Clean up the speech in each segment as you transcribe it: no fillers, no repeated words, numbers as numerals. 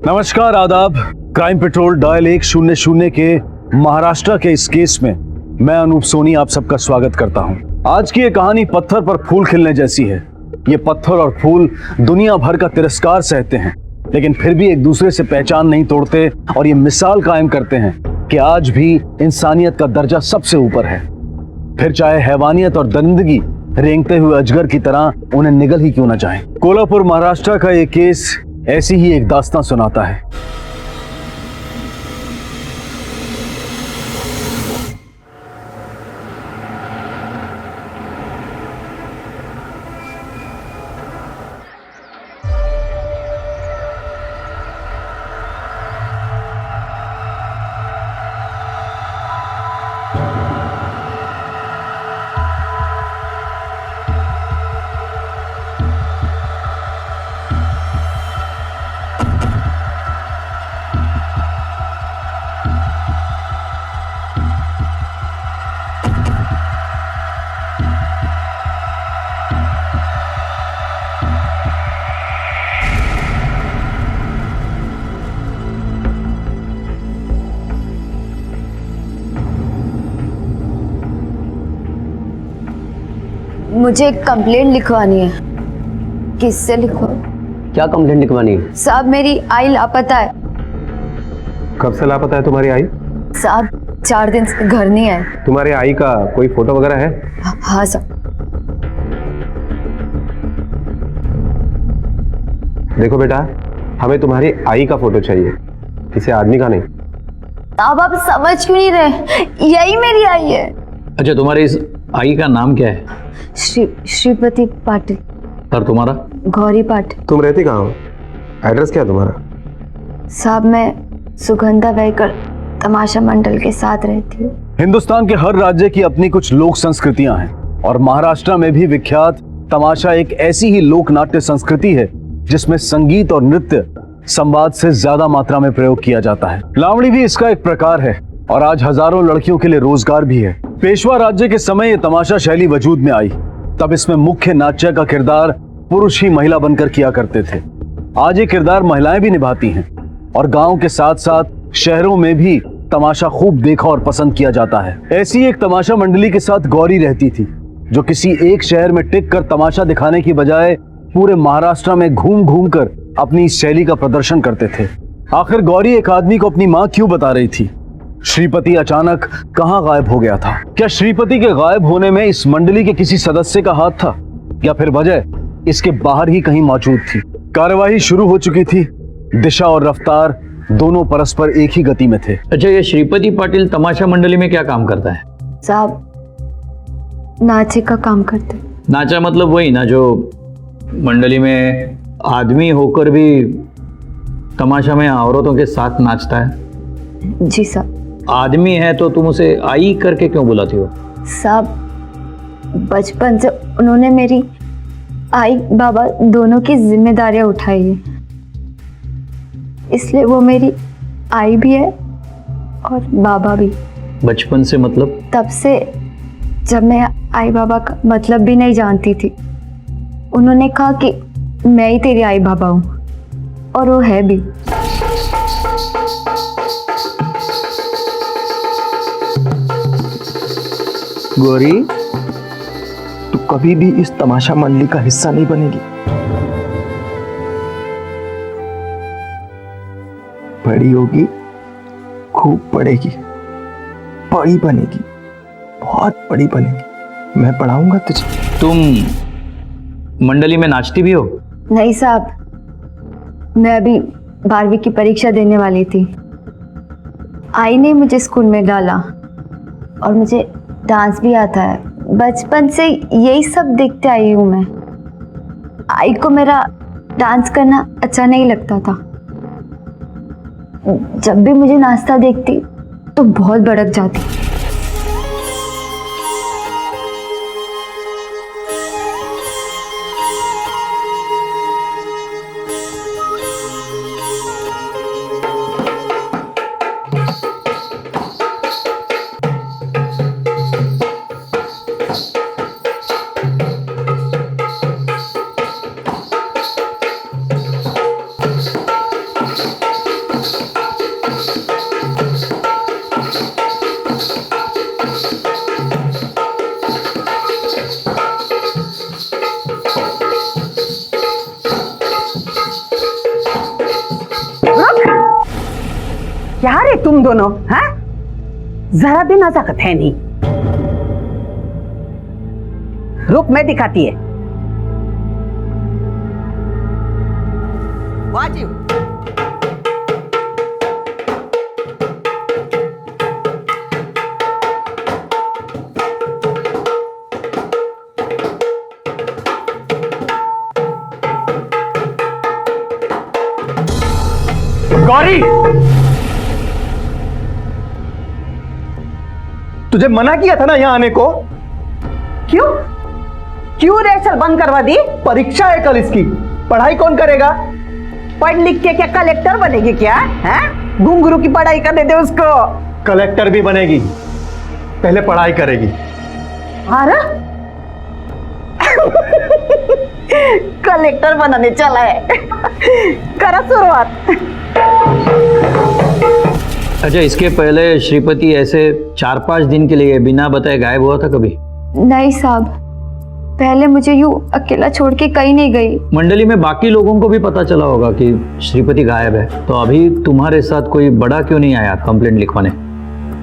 नमस्कार, आदाब। Crime petrol dial 100 के महाराष्ट्र के इस केस में मैं अनूप सोनी आप सबका स्वागत करता हूं। आज की ये कहानी पत्थर पर फूल खिलने जैसी है। ये पत्थर और फूल दुनिया भर का तिरस्कार सहते हैं, लेकिन फिर भी एक दूसरे से पहचान नहीं तोड़ते और ये मिसाल कायम करते हैं कि आज भी इंसानियत का दर्जा सबसे ऊपर है। फिर चाहे हैवानियत और दरिंदगी रेंगते हुए अजगर की तरह उन्हें निगल ही क्यों न जाए। कोल्हापुर महाराष्ट्र का ये केस ऐसी ही एक दास्तां सुनाता है। मुझे एक कंप्लेंट लिखवानी है। किससे लिखवा? क्या कंप्लेंट लिखवानी है? साहब, मेरी आई लापता है। कब से लापता है तुम्हारी आई? साहब, 4 दिन से घर नहीं आए। तुम्हारी आई का कोई फोटो वगैरह है? हाँ साहब। देखो बेटा, हमें तुम्हारी आई का फोटो चाहिए, किसी आदमी का नहीं। साहब, आप समझ क्यों नहीं रहे? यही मेरी आई है। अच्छा, तुम्हारी इस आई का नाम क्या है? श्रीपति पाटिल। और तुम्हारा? गौरी पाटिल। तुम रहती कहाँ हो? एड्रेस क्या है तुम्हारा? साहब, मैं सुगंधा व्हीकल तमाशा मंडल के साथ रहती हूँ। हिंदुस्तान के हर राज्य की अपनी कुछ लोक संस्कृतियां हैं और महाराष्ट्र में भी विख्यात तमाशा एक ऐसी ही लोक नाट्य संस्कृति है जिसमें संगीत और नृत्य संवाद से ज्यादा मात्रा में प्रयोग किया जाता है। लावणी भी इसका एक प्रकार है और आज हजारों लड़कियों के लिए रोजगार भी है। पेशवा राज्य के समय ये तमाशा शैली वजूद में आई, तब इसमें मुख्य नाट्य का किरदार पुरुष ही महिला बनकर किया करते थे। आज ये किरदार महिलाएं भी निभाती हैं और गांव के साथ साथ शहरों में भी तमाशा खूब देखा और पसंद किया जाता है। ऐसी एक तमाशा मंडली के साथ गौरी रहती थी, जो किसी एक शहर में टिक कर तमाशा दिखाने की बजाय पूरे महाराष्ट्र में घूम घूम कर अपनी इस शैली का प्रदर्शन करते थे। आखिर गौरी एक आदमी को अपनी माँ क्यों बता रही थी? श्रीपति अचानक कहां गायब हो गया था? क्या श्रीपति के गायब होने में इस मंडली के किसी सदस्य का हाथ था या फिर वजह इसके बाहर ही कहीं मौजूद थी? कार्यवाही शुरू हो चुकी थी। दिशा और रफ्तार दोनों परस्पर एक ही गति में थे। अच्छा, ये श्रीपति पाटिल तमाशा मंडली में क्या काम करता है? साहब, नाचे का काम करते। नाचा मतलब वही ना जो मंडली में आदमी होकर भी तमाशा में औरतों के साथ नाचता है? जी साहब। आदमी है तो तुम उसे आई करके क्यों बुलाती हो? साहब, बचपन से उन्होंने मेरी आई बाबा दोनों की जिम्मेदारियां उठाई है, इसलिए वो मेरी आई भी है और बाबा भी। बचपन से मतलब? तब से जब मैं आई बाबा का मतलब भी नहीं जानती थी, उन्होंने कहा कि मैं ही तेरी आई बाबा हूँ, और वो है भी। गौरी, तू कभी भी इस तमाशा मंडली का हिस्सा नहीं बनेगी। बड़ी होगी, खूब पढ़ेगी, बड़ी बनेगी, बहुत बड़ी बनेगी। मैं पढ़ाऊंगा तुझे। तुम मंडली में नाचती भी हो? नहीं साहब, मैं अभी 12वीं की परीक्षा देने वाली थी। आई ने मुझे स्कूल में डाला और मुझे डांस भी आता है। बचपन से यही सब देखते आई हूँ मैं। आई को मेरा डांस करना अच्छा नहीं लगता था। जब भी मुझे नाचता देखती तो बहुत भड़क जाती। क्या रे तुम दोनों, हाँ? जरा भी नजाकत है नहीं। रुक, मैं दिखाती है। वाजिब। गौरी, तुझे मना किया था ना यहाँ आने को। क्यों क्यों रेसल बंद करवा दी? परीक्षा है कल इसकी, पढ़ाई कौन करेगा? पढ़ लिख के क्या कलेक्टर बनेगी क्या? हैं? घुंघरू की पढ़ाई करने दे उसको। कलेक्टर भी बनेगी, पहले पढ़ाई करेगी। अरे कलेक्टर बनाने चला है। करा शुरुआत। अच्छा, इसके पहले श्रीपति ऐसे 4-5 दिन के लिए बिना बताए गायब हुआ था कभी? नहीं साहब, पहले मुझे यूं अकेला छोड़ के कहीं नहीं गई। मंडली में बाकी लोगों को भी पता चला होगा कि श्रीपति गायब है, तो अभी तुम्हारे साथ कोई बड़ा क्यों नहीं आया कंप्लेंट लिखवाने?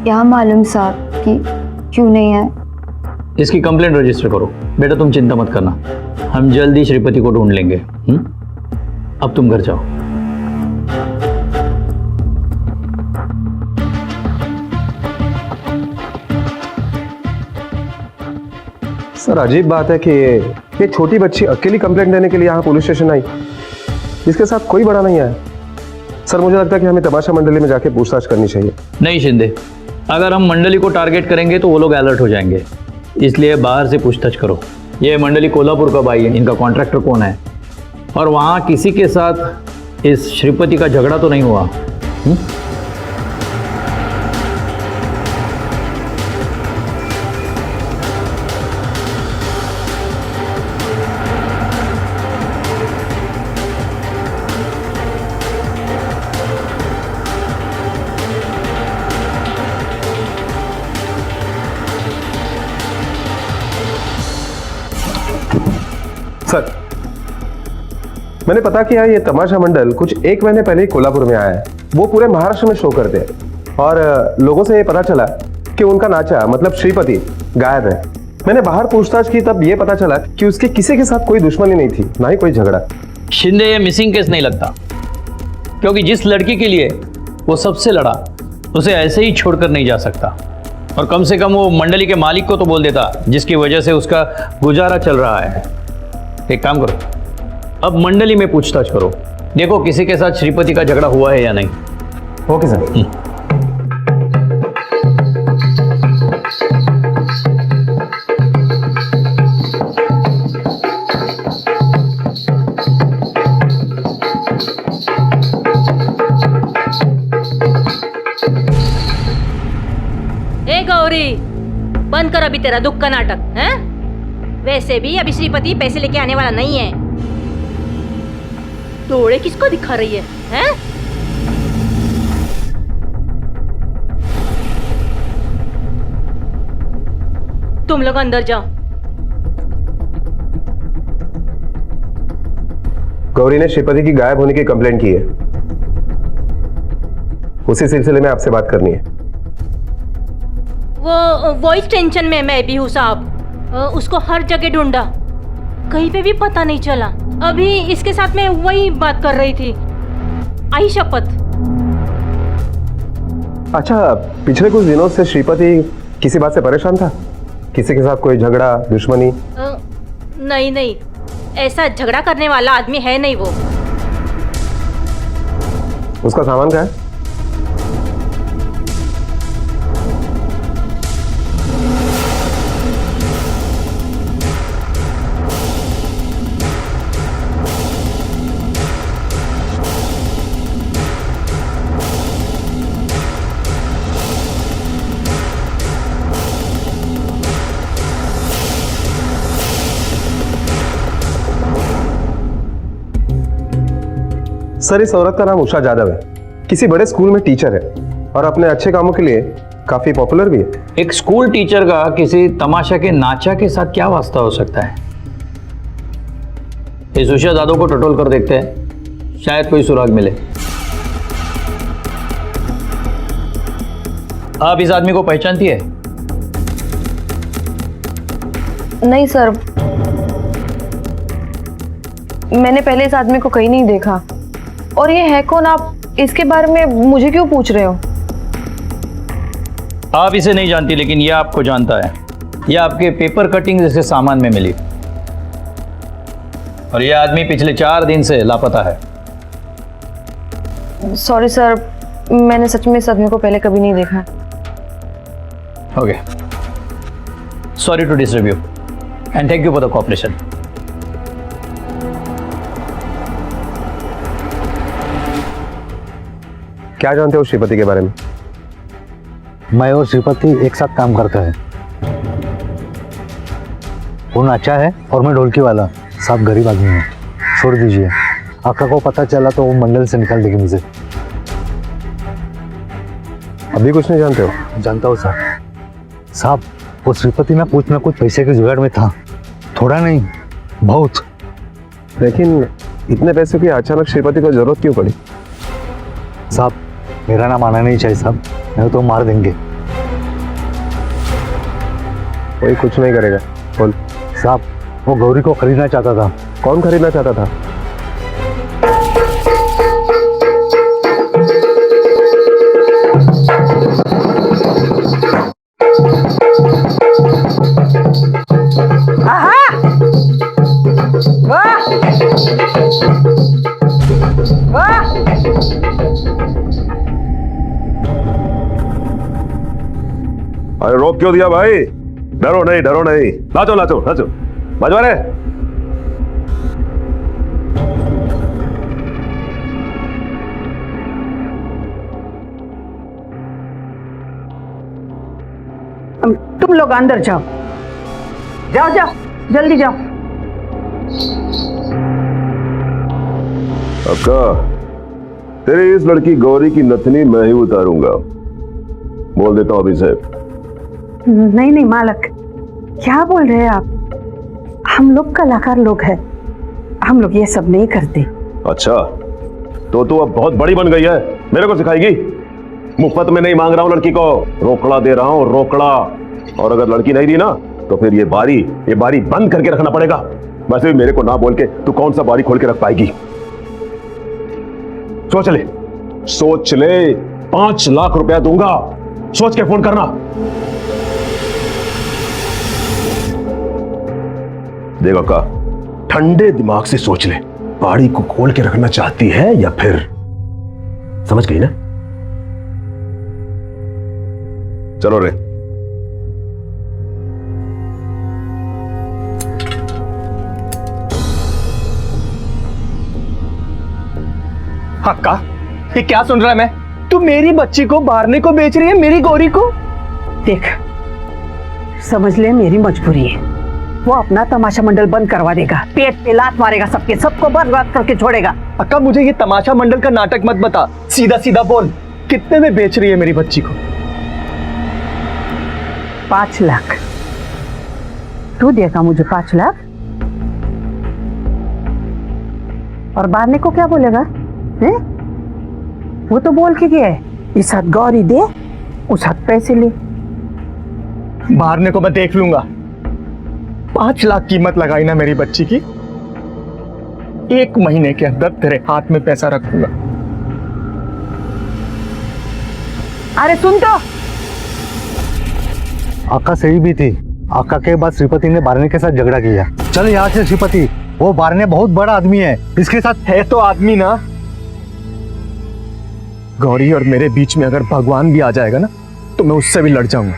क्या मालूम साहब कि क्यों नहीं है। इसकी कंप्लेंट रजिस्टर करो। बेटा तुम चिंता मत करना, हम जल्दी श्रीपति को ढूंढ लेंगे। अब तुम घर जाओ। सर अजीब बात है कि ये छोटी बच्ची अकेली कंप्लेंट देने के लिए यहाँ पुलिस स्टेशन आई, इसके साथ कोई बड़ा नहीं आया। सर मुझे लगता है कि हमें तमाशा मंडली में जाके पूछताछ करनी चाहिए। नहीं शिंदे, अगर हम मंडली को टारगेट करेंगे तो वो लोग अलर्ट हो जाएंगे, इसलिए बाहर से पूछताछ करो। ये मंडली कोल्हापुर कब आई है, इनका कॉन्ट्रैक्टर कौन है, और वहाँ किसी के साथ इस श्रीपति का झगड़ा तो नहीं हुआ? सर मैंने पता किया ये तमाशा मंडल कुछ 1 महीने पहले ही कोल्हापुर में आया है। वो पूरे महाराष्ट्र में शो करते हैं और लोगों से ये पता चला कि उनका नाचा मतलब श्रीपति गायब है। मैंने बाहर पूछताछ की, तब ये पता चला कि उसके किसी के साथ कोई दुश्मनी नहीं थी, ना ही कोई झगड़ा। शिंदे, ये मिसिंग केस नहीं लगता, क्योंकि जिस लड़की के लिए वो सबसे लड़ा उसे ऐसे ही छोड़कर नहीं जा सकता, और कम से कम वो मंडली के मालिक को तो बोल देता जिसकी वजह से उसका गुजारा चल रहा है। एक काम करो, अब मंडली में पूछताछ करो, देखो किसी के साथ श्रीपति का झगड़ा हुआ है या नहीं। Okay sir. ए गौरी, बंद कर अभी तेरा दुख का नाटक है। वैसे भी अभी श्रीपति पैसे लेके आने वाला नहीं है। डोळे किसको दिखा रही है, हैं? तुम लोग अंदर जाओ। गौरी ने श्रीपति की गायब होने की कंप्लेंट की है, उसी सिलसिले में आपसे बात करनी है। वो इस टेंशन में मैं भी हूँ साहब। उसको हर जगह ढूंढा, कहीं पे भी पता नहीं चला। अभी इसके साथ मैं वही बात कर रही थी, आई शपथ। अच्छा, पिछले कुछ दिनों से श्रीपति किसी बात से परेशान था? किसी के साथ कोई झगड़ा, दुश्मनी? नहीं नहीं, ऐसा झगड़ा करने वाला आदमी है नहीं वो। उसका सामान क्या है? सर इस औरत का नाम उषा जादव है, किसी बड़े स्कूल में टीचर है और अपने अच्छे कामों के लिए काफी पॉपुलर भी है। एक स्कूल टीचर का किसी तमाशा के नाचा के साथ क्या वास्ता हो सकता है? इस उषा जादव को टटोल कर देखते हैं, शायद कोई सुराग मिले। आप इस आदमी को पहचानती है? नहीं सर, मैंने पहले इस आदमी को कहीं नहीं देखा। और ये है कौन? आप इसके बारे में मुझे क्यों पूछ रहे हो? आप इसे नहीं जानती, लेकिन यह आपको जानता है। यह आपके पेपर कटिंग जैसे सामान में मिली, और यह आदमी पिछले 4 दिन से लापता है। सॉरी सर, मैंने सच में इस आदमी को पहले कभी नहीं देखा। Okay, sorry to disturb you and thank you for the cooperation. क्या जानते हो श्रीपति के बारे में? मैं और श्रीपति एक साथ काम करते हैं। वो नाचा है और मैं ढोलकी वाला। साहब गरीब आदमी है, छोड़ दीजिए। आका को पता चला तो वो मंडल से निकाल देगी मुझे। अभी कुछ नहीं जानते हो? जानता हूँ सर। साहब वो श्रीपति ना कुछ पैसे के जुगाड़ में था, थोड़ा नहीं बहुत। लेकिन इतने पैसे की अचानक श्रीपति को जरूरत क्यों पड़ी? साहब मेरा नाम आना नहीं चाहिए साहब, नहीं तो मार देंगे। कोई कुछ नहीं करेगा, बोल। साहब वो गौरी को खरीदना चाहता था। कौन खरीदना चाहता था? आहा! वाह! वाह! अरे रोक क्यों दिया भाई? डरो नहीं, डरो नहीं, नाचो नाचो नाचो, बजवा रे। तुम लोग अंदर जाओ, जाओ जाओ, जल्दी जाओ। अक्का, तेरी इस लड़की गौरी की नथनी मैं ही उतारूंगा, बोल देता हूं अभी से। नहीं नहीं मालक, क्या बोल रहे हैं आप? हम लोग कलाकार लोग हैं, हम लोग ये सब नहीं करते। अच्छा, तो तू अब बहुत बड़ी बन गई है, मेरे को सिखाएगी? मुफ्त में नहीं मांग रहा हूं लड़की को, रोकड़ा दे रहा हूं, रोकड़ा। और अगर लड़की नहीं दी ना तो फिर ये बारी बंद करके रखना पड़ेगा। वैसे भी मेरे को ना बोल के तू कौन सा बारी खोल के रख पाएगी? सोच ले, 5 लाख रुपया दूंगा, सोच के फोन करना। देखो का, ठंडे दिमाग से सोच ले, बाड़ी को खोल के रखना चाहती है या फिर? समझ गई ना? चलो रे। अक्का, ये क्या सुन रहा है मैं? तू मेरी बच्ची को मारने को बेच रही है, मेरी गौरी को। देख, समझ ले मेरी मजबूरी है। वो अपना तमाशा मंडल बंद करवा देगा, पेट पे लात मारेगा, सबको बर्बाद करके छोड़ेगा। अक्का, मुझे ये तमाशा मंडल का नाटक मत बता, सीधा सीधा बोल, कितने में बेच रही है मेरी बच्ची को? 5 लाख। तू देगा मुझे 5 लाख? और बारने को क्या बोलेगा? है? वो तो बोल के गया है, इस हाथ गौरी दे, उस हाथ पैसे ले। मारने को मैं देख लूंगा। 5 लाख कीमत लगाई ना मेरी बच्ची की, 1 महीने के अंदर तेरे हाथ में पैसा रखूंगा। अरे सुन तो, आका सही भी थी। आका के बाद श्रीपति ने बारने के साथ झगड़ा किया। चल यहाँ से श्रीपति, वो बारने बहुत बड़ा आदमी है, इसके साथ है तो आदमी ना। गौरी और मेरे बीच में अगर भगवान भी आ जाएगा ना तो मैं उससे भी लड़ जाऊंगा।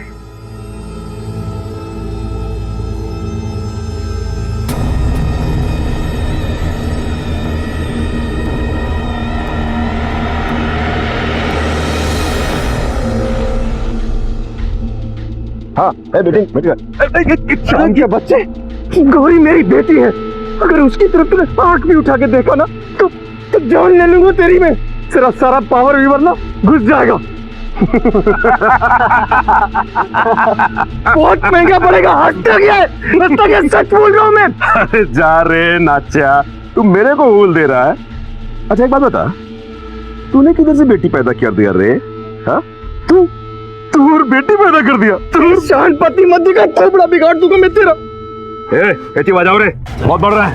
हाँ बेटी, के बच्चे, गौरी मेरी बेटी है। अगर उसकी तरफ तूने आंख भी उठा के देखा ना तो जान ले लूंगा तेरी में। तेरा सारा पावर वीवर ना घुस जाएगा। बहुत महंगा पड़ेगा। सच बोल रहा हूं मैं। अरे जा रे नाचा, तू मेरे को भूल दे रहा है। अच्छा एक बात बता, तूने किधर से बेटी पैदा कर दिया रे? हाँ, तू और बेटी पैदा कर दिया। तू शान पति मत का थोपड़ा बिगाड़ दूंगा मैं तेरा। एती बजाओ रे, बहुत बढ़ रहा है।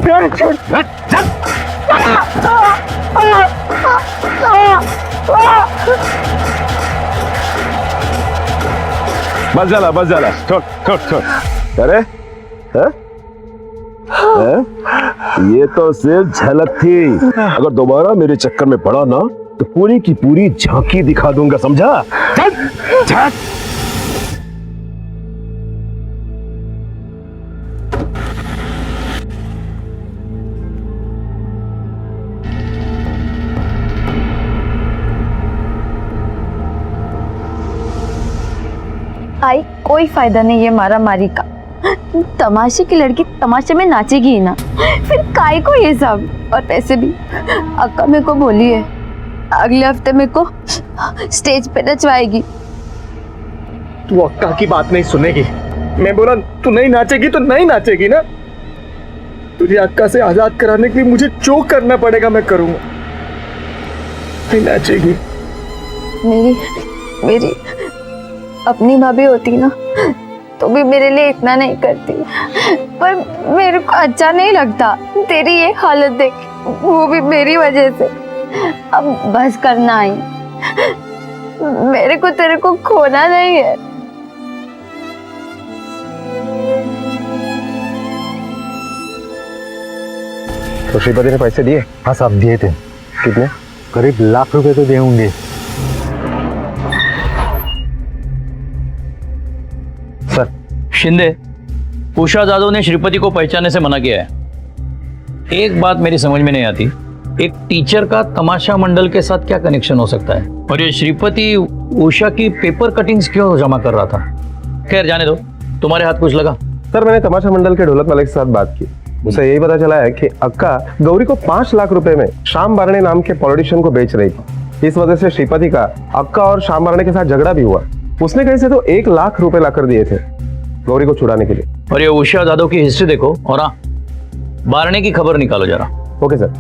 बस जाला छोड़ छोड़ छोड़। अरे हैं? हैं? ये तो सिर्फ झलक थी, अगर दोबारा मेरे चक्कर में पड़ा ना तो पूरी की पूरी झांकी दिखा दूंगा, समझा? चल चल। आई कोई फायदा नहीं है मारा मारी का। तमाशे की लड़की तमाशे में नाचेगी ही ना, फिर काय को ये सब। और पैसे भी अक्का मेरे को बोली है अगले हफ्ते मेरे को स्टेज पे नचवाएगी। तू अक्का की बात नहीं सुनेगी। मैं बोला तू नहीं नाचेगी तो नहीं नाचेगी ना। तुझे अक्का से आजाद कराने के लिए मुझे जो करना पड़ेगा मैं करूंगा। नहीं नाचेगी। मेरी अपनी भाभी होती ना तो भी मेरे लिए इतना नहीं करती, पर मेरे को अच्छा नहीं लगता तेरी ये हालत देख, वो भी मेरी वजह से। अब बस करना ही, मेरे को तेरे को खोना नहीं है। तो श्रीपति ने पैसे दिए? हाँ साहब दिए थे। कितने? करीब लाख रुपए तो दिए होंगे। सर शिंदे, उषा जादव ने श्रीपति को पहचानने से मना किया है। एक बात मेरी समझ में नहीं आती, एक टीचर का तमाशा मंडल के साथ क्या कनेक्शन हो सकता है? और ये श्रीपति उषा की पेपर कटिंग्स क्यों जमा कर रहा था? खैर जाने दो, तुम्हारे हाथ कुछ लगा? सर मैंने तमाशा मंडल के ढोलक वाले के साथ बात की, उसे यही पता चला है कि अक्का गौरी को 5 लाख रुपए में श्याम बारणे नाम के पॉलिटिशियन को बेच रही थी। इस वजह से श्रीपति का अक्का और श्याम बारणे के साथ झगड़ा भी हुआ। उसने कहीं से तो 1 लाख रुपए लाकर दिए थे गौरी को छुड़ाने के लिए। और ये उषा जादव की हिस्ट्री देखो और हाँ, बारणे की खबर निकालो जरा। Okay sir.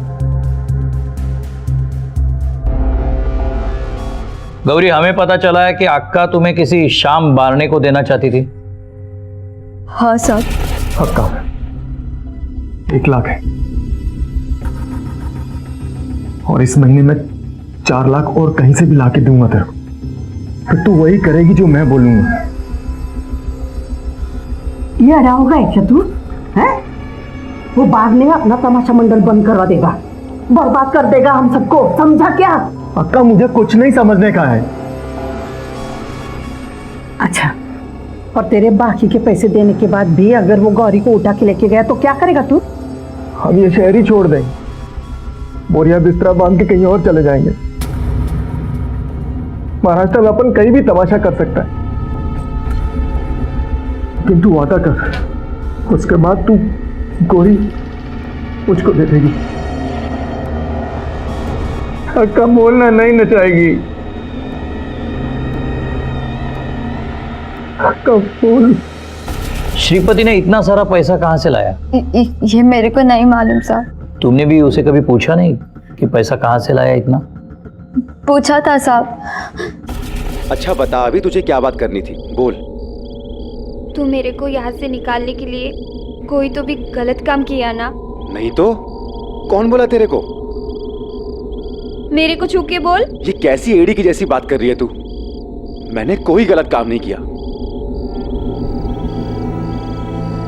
गौरी, हमें पता चला है कि अक्का तुम्हें किसी श्याम बारणे को देना चाहती थी। हाँ साहब। अक्का 1 लाख है और इस महीने में 4 लाख और कहीं से भी लाके दूंगा तेरे को, फिर तू वही करेगी जो मैं बोलूंगा। ये अड़ा होगा क्या तू है? वो बाद में अपना तमाशा मंडल बंद करवा देगा, बर्बाद कर देगा हम सबको, समझा क्या? अक्का मुझे कुछ नहीं समझने का है। अच्छा, और तेरे बाकी के पैसे देने के बाद भी अगर वो गौरी को उठा के लेके गया तो क्या करेगा तू? हम ये शहर ही छोड़ देंगे, बोरिया बिस्तरा बांध के कहीं और चले जाएंगे। महाराष्ट्र में अपन कहीं भी तमाशा कर सकता है, किंतु वादा कर उसके बाद तू गोरी मुझको दे देगी। अक्का बोलना नहीं नचाएगी। अक्का बोल। श्रीपति ने इतना सारा पैसा कहाँ से लाया? ये मेरे को नहीं मालूम साहब। तुमने भी उसे कभी पूछा नहीं कि पैसा कहाँ से लाया इतना? पूछा था साहब। अच्छा बता, अभी तुझे क्या बात करनी थी, बोल। तू मेरे को यहाँ से निकालने के लिए कोई तो भी गलत काम किया ना? नहीं तो कौन बोला तेरे को? मेरे को छू के बोल। ये कैसी एड़ी की जैसी बात कर रही है तू? मैंने कोई गलत काम नहीं किया,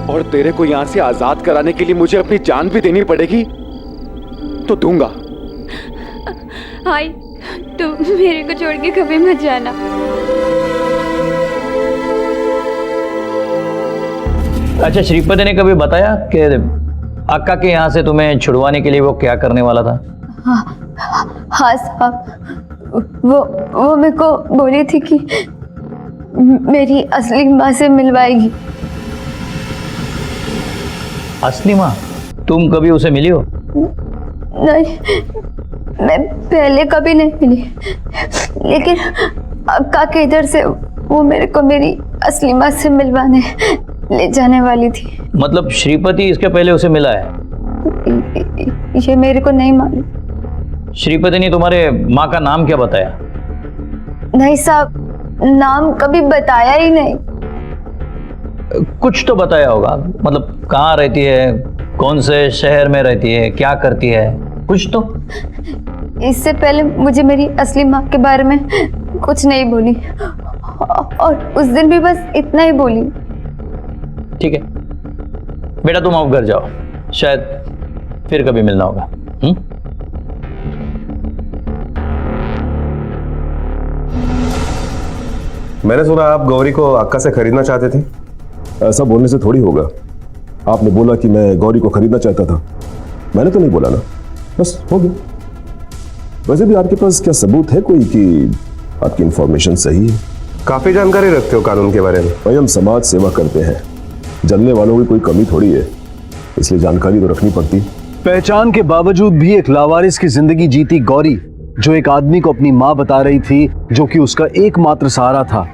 और तेरे को यहाँ से आजाद कराने के लिए मुझे अपनी जान भी देनी पड़ेगी तो दूंगा। हाय, तू मेरे को छोड़ के कभी मत जाना। अच्छा, श्रीपति ने कभी बताया कि अक्का के यहाँ से तुम्हें छुड़वाने के लिए वो क्या करने वाला था? हाँ साहब, वो मेरे को बोली थी कि मेरी असली माँ से मिलवाएगी। असली माँ? तुम कभी उसे मिली हो? नहीं, मैं पहले कभी नहीं मिली, लेकिन अक्का के इधर से वो मेरे को मेरी असली माँ से मिलवाने ले जाने वाली थी। मतलब श्रीपति इसके पहले उसे मिला है? ये मेरे को नहीं मालूम। श्रीपति ने तुम्हारे माँ का नाम क्या बताया? नहीं साहब, नाम कभी बताया ही नहीं। कुछ तो बताया होगा, मतलब कहाँ रहती है, कौन से शहर में रहती है, क्या करती है, कुछ तो। इससे पहले मुझे मेरी असली माँ के बारे में कुछ नहीं बोली, और उस दिन भी बस इतना ही बोली। ठीक है बेटा, तुम अब घर जाओ, शायद फिर कभी मिलना होगा। मैंने सुना आप गौरी को अक्का से खरीदना चाहते थे। ऐसा बोलने से थोड़ी होगा। आपने बोला कि मैं गौरी को खरीदना चाहता था, मैंने तो नहीं बोला ना, बस हो गया। वैसे भी आपके पास क्या सबूत है कोई कि आपकी इंफॉर्मेशन सही है? काफी जानकारी रखते हो कानून के बारे में। भाई हम समाज सेवा करते हैं, जानने वालों की कोई कमी थोड़ी है, इसलिए जानकारी तो रखनी पड़ती। पहचान के बावजूद भी एक लावारिस की जिंदगी जीती गौरी, जो एक आदमी को अपनी माँ बता रही थी, जो कि उसका एकमात्र सहारा था,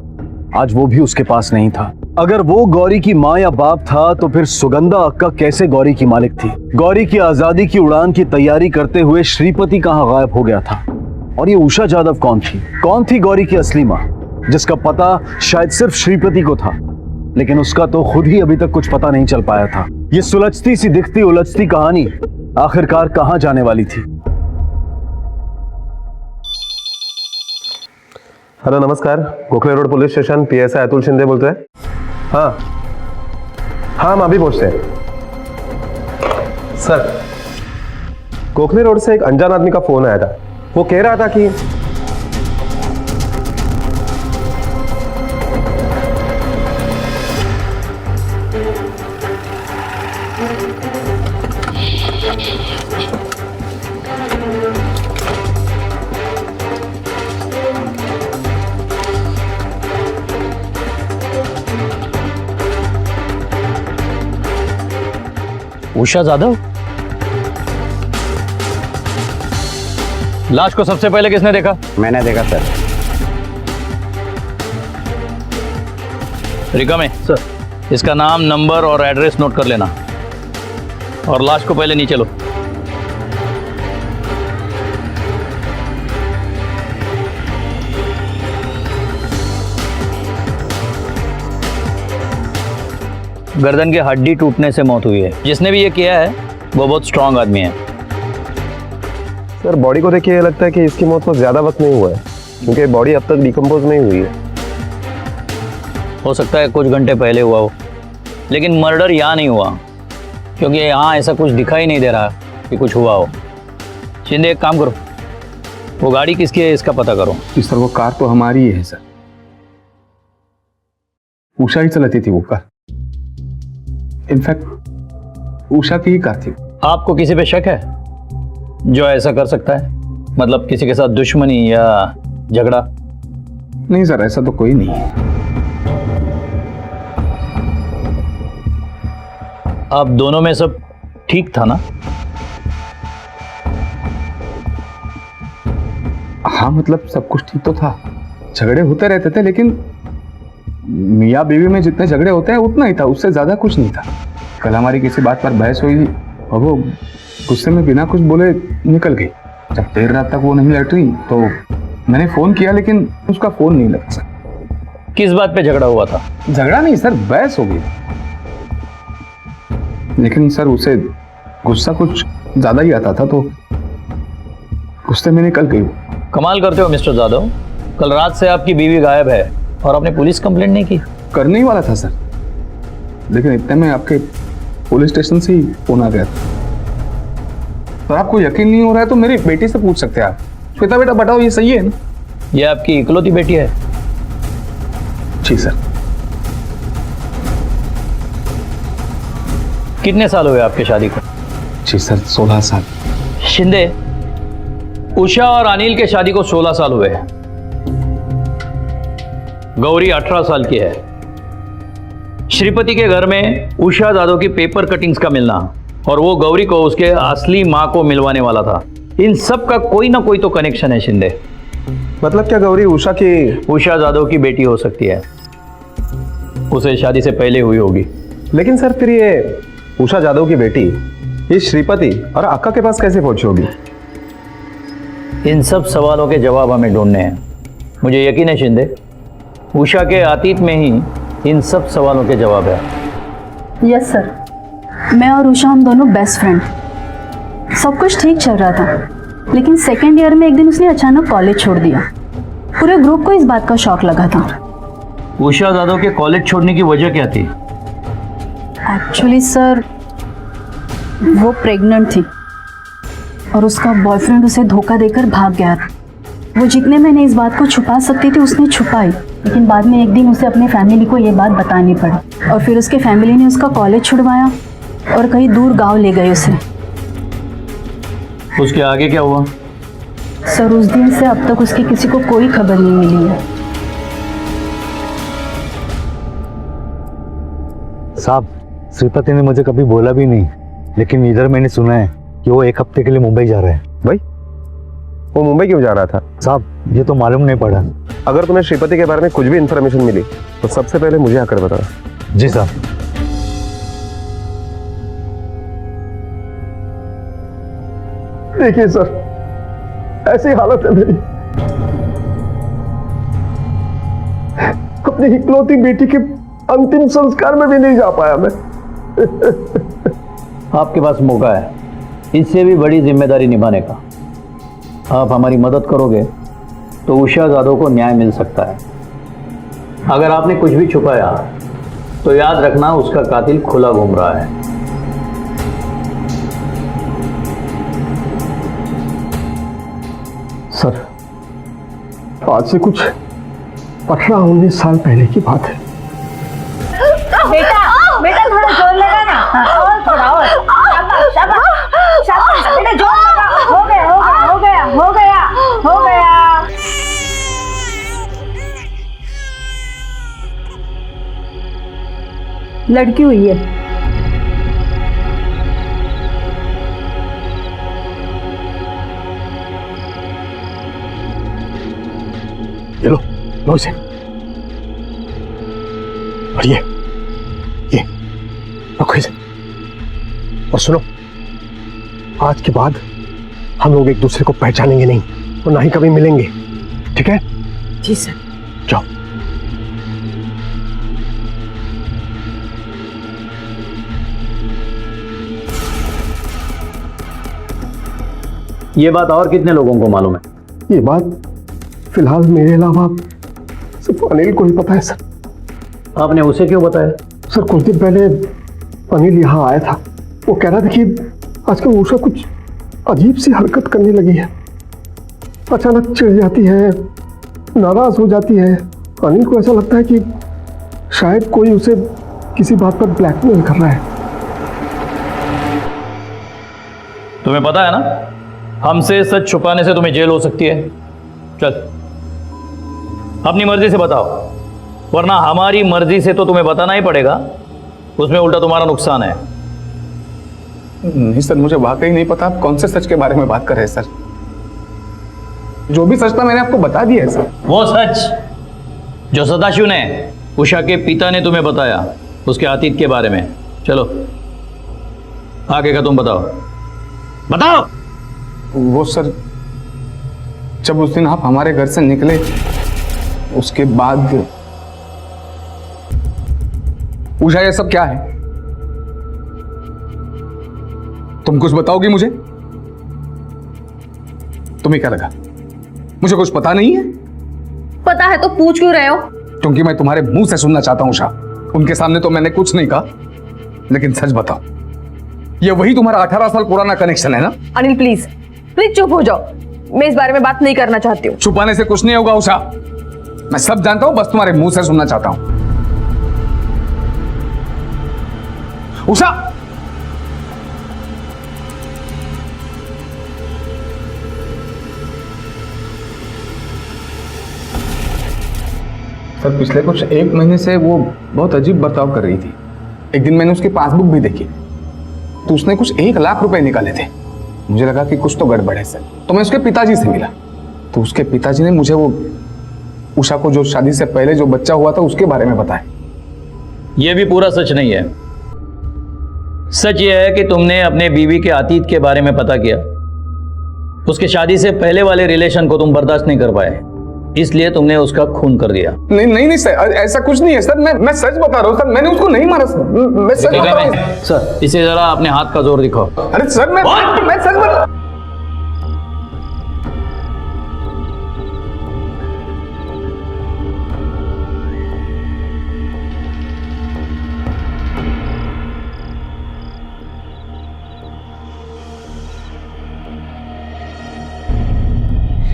आज वो भी उसके पास नहीं था। अगर वो गौरी की माँ या बाप था तो फिर सुगंधा अक्का कैसे गौरी की मालिक थी? गौरी की आजादी की उड़ान की तैयारी करते हुए श्रीपति कहाँ गायब हो गया था? और ये उषा जादव कौन थी? कौन थी गौरी की असली माँ, जिसका पता शायद सिर्फ श्रीपति को था, लेकिन उसका तो खुद ही अभी तक कुछ पता नहीं चल पाया था। ये सुलझती सी दिखती उलझती कहानी आखिरकार कहाँ जाने वाली थी? हेलो नमस्कार, Gokhale road police station, PSI Atul Shinde बोलते हैं। हाँ हाँ, हम अभी पहुंचते हैं सर। गोखले रोड से एक अनजान आदमी का फोन आया था। वो कह रहा था कि उषा जाधव? लाश को सबसे पहले किसने देखा? मैंने देखा सर। रिका में सर, इसका नाम, नंबर और एड्रेस नोट कर लेना, और लाश को पहले नीचे लो। गर्दन की हड्डी टूटने से मौत हुई है। जिसने भी ये किया है वो बहुत स्ट्रांग आदमी है। सर बॉडी को देखिए लगता है कि इसकी मौत को ज्यादा वक्त नहीं हुआ है, क्योंकि बॉडी अब तक डिकम्पोज नहीं हुई है। हो सकता है कुछ घंटे पहले हुआ हो, लेकिन मर्डर यहाँ नहीं हुआ, क्योंकि यहाँ ऐसा कुछ दिखाई नहीं दे रहा कि कुछ हुआ हो। शिंदे एक काम करो, वो गाड़ी किसकी है इसका पता करो। सर वो कार तो हमारी है सर, उषा ही चलाती थी वो कार। इनफैक्ट उषा की ही कार थी। आपको किसी पे शक है जो ऐसा कर सकता है? मतलब किसी के साथ दुश्मनी या झगड़ा? नहीं सर, ऐसा तो कोई नहीं है। आप दोनों में सब ठीक था ना? हाँ मतलब सब कुछ ठीक तो था, झगड़े होते रहते थे, लेकिन मियाँ बीवी में जितने झगड़े होते हैं उतना ही था, उससे ज्यादा कुछ नहीं था। कल हमारी किसी बात पर बहस हुई और वो गुस्से में बिना कुछ बोले निकल गई। जब देर रात तक वो नहीं लौट रही तो मैंने फोन किया, लेकिन उसका फोन नहीं लगा सर। किस बात पे झगड़ा हुआ था? झगड़ा नहीं सर, बहस हो गई, लेकिन सर उसे गुस्सा कुछ ज्यादा ही आता था तो गुस्से में निकल गई। कमाल करते हो मिस्टर जाधव, कल रात से आपकी बीवी गायब है और आपने पुलिस कंप्लेंट नहीं की? करने ही वाला था सर, लेकिन इतने में आपके पुलिस स्टेशन से ही फोन आ गया था। तो आपको यकीन नहीं हो रहा है तो मेरी बेटी से पूछ सकते हैं आप। श्वेता बेटा बताओ, ये सही है ना? ये आपकी इकलौती बेटी है? जी सर। कितने साल हुए आपकी शादी को? जी सर, 16 साल। शिंदे, उषा और अनिल के शादी को 16 साल हुए हैं। गौरी 18 साल की है। श्रीपति के घर में उषा जाधव की पेपर कटिंग्स का मिलना और वो गौरी को उसके असली मां को मिलवाने वाला था, इन सब का कोई ना कोई तो कनेक्शन है शिंदे। मतलब क्या गौरी उषा जाधव की बेटी हो सकती है, उसे शादी से पहले हुई होगी। लेकिन सर फिर ये उषा जाधव की बेटी ये श्रीपति और अक्का के पास कैसे पहुंची होगी? इन सब सवालों के जवाब हमें ढूंढने हैं। मुझे यकीन है शिंदे, उषा के अतीत में ही इन सब सवालों के जवाब है। यस सर, मैं और उषा हम दोनों बेस्ट फ्रेंड। सब कुछ ठीक चल रहा था, लेकिन सेकेंड ईयर में एक दिन उसने अचानक कॉलेज छोड़ दिया। पूरे ग्रुप को इस बात का शॉक लगा था। उषा जादव के कॉलेज छोड़ने की वजह क्या थी? एक्चुअली सर, वो प्रेग्नेंट थी और उसका बॉयफ्रेंड उसे धोखा देकर भाग गया था। वो जितने मैंने इस बात को छुपा सकती थी उसने छुपाई, लेकिन बाद में एक दिन उसे अपने फैमिली को ये बात बतानी पड़ी और फिर उसके फैमिली ने उसका कॉलेज छुड़वाया और कहीं दूर गांव ले गए उसे। उसके आगे क्या हुआ? सर, उस दिन से अब तक उसकी किसी को कोई खबर नहीं मिली है। साहब, श्रीपति ने मुझे कभी बोला भी नहीं, लेकिन इधर मैंने सुना है कि वो 1 हफ्ते के लिए मुंबई जा रहे हैं। भाई, वो मुंबई क्यों जा रहा था? साहब, ये तो मालूम नहीं पड़ा। अगर तुम्हें श्रीपति के बारे में कुछ भी इंफॉर्मेशन मिली तो सबसे पहले मुझे आकर बताना। जी साहब। देखिए सर, ऐसी हालत है मेरी, अपनी इकलौती बेटी के अंतिम संस्कार में भी नहीं जा पाया मैं। आपके पास मौका है इससे भी बड़ी जिम्मेदारी निभाने का। आप हमारी मदद करोगे तो उषा जादव को न्याय मिल सकता है। अगर आपने कुछ भी छुपाया तो याद रखना उसका कातिल खुला घूम रहा है। सर, आज से कुछ 18-19 साल पहले की बात है। बेटा बेटा, थोड़ा जोर लगा ना। और थोड़ा और। शाबाश शाबाश शाबाश बेटा, जोर लगा। हो गया हो गया हो गया हो गया हो गया। लड़की हुई है। लो इसे। और ये रखो इसे। और सुनो, आज के बाद हम लोग एक दूसरे को पहचानेंगे नहीं और ना ही कभी मिलेंगे, ठीक है? जी सर। जाओ। ये बात और कितने लोगों को मालूम है? ये बात फिलहाल मेरे अलावा सिर्फ अनिल को ही पता है सर। आपने उसे क्यों बताया? सर, कुछ दिन पहले अनिल यहाँ आया था। वो कह रहा था कि आजकल उषा कुछ अजीब सी हरकत करने लगी है। अचानक चिढ़ जाती है, नाराज हो जाती है। अनिल को ऐसा लगता है कि शायद कोई उसे किसी बात पर ब्लैकमेल कर रहा है। तुम्हें पता है ना, हमसे सच छुपाने से तुम्हें जेल हो सकती है। चल, अपनी मर्जी से बताओ, वरना हमारी मर्जी से तो तुम्हें बताना ही पड़ेगा। उसमें उल्टा तुम्हारा नुकसान है। नहीं सर, मुझे वाकई नहीं पता आप कौन से सच के बारे में बात कर रहे हैं सर। जो भी सच था मैंने आपको बता दिया है सर। वो सच जो सदाशिव ने, उषा के पिता ने तुम्हें बताया, उसके अतीत के बारे में। चलो आगे का तुम बताओ। बताओ। वो सर, जब उस दिन आप हमारे घर से निकले उसके बाद। उषा, ये सब क्या है? तुम कुछ बताओगी मुझे? तुम्हें क्या लगा मुझे कुछ पता नहीं है? पता है तो पूछ क्यों रहे हो? क्योंकि मैं तुम्हारे मुंह से सुनना चाहता हूं उषा। उनके सामने तो मैंने कुछ नहीं कहा, लेकिन सच बताओ, ये वही तुम्हारा 18 साल पुराना कनेक्शन है ना? अनिल प्लीज प्लीज चुप हो जाओ, मैं इस बारे में बात नहीं करना चाहती हूँ। छुपाने से कुछ नहीं होगा उषा, मैं सब जानता हूं, बस तुम्हारे मुंह से सुनना चाहता हूं। उषा, सर पिछले कुछ 1 महीने से वो बहुत अजीब बर्ताव कर रही थी। एक दिन मैंने उसकी पासबुक भी देखी तो उसने कुछ 1 लाख रुपए निकाले थे। मुझे लगा कि कुछ तो गड़बड़ है सर, तो मैं उसके पिताजी से मिला तो उसके पिताजी ने मुझे वो उषा को जो शादी से पहले जो बच्चा हुआ था उसके बारे में बताया। यह भी पूरा सच नहीं है। सच यह है कि तुमने अपने बीवी के अतीत के बारे में पता किया। उसके शादी से पहले वाले रिलेशन को तुम बर्दाश्त नहीं कर पाए, इसलिए तुमने उसका खून कर दिया। नहीं नहीं नहीं सर, ऐसा कुछ नहीं है सर। मैं सच बता रहा हूँ सर, मैंने उसको नहीं मारा सर। मैं सच बता रहा हूँ सर। इसे जरा अपने हाथ का जोर दिखाओ। अरे सर मैं सच बता।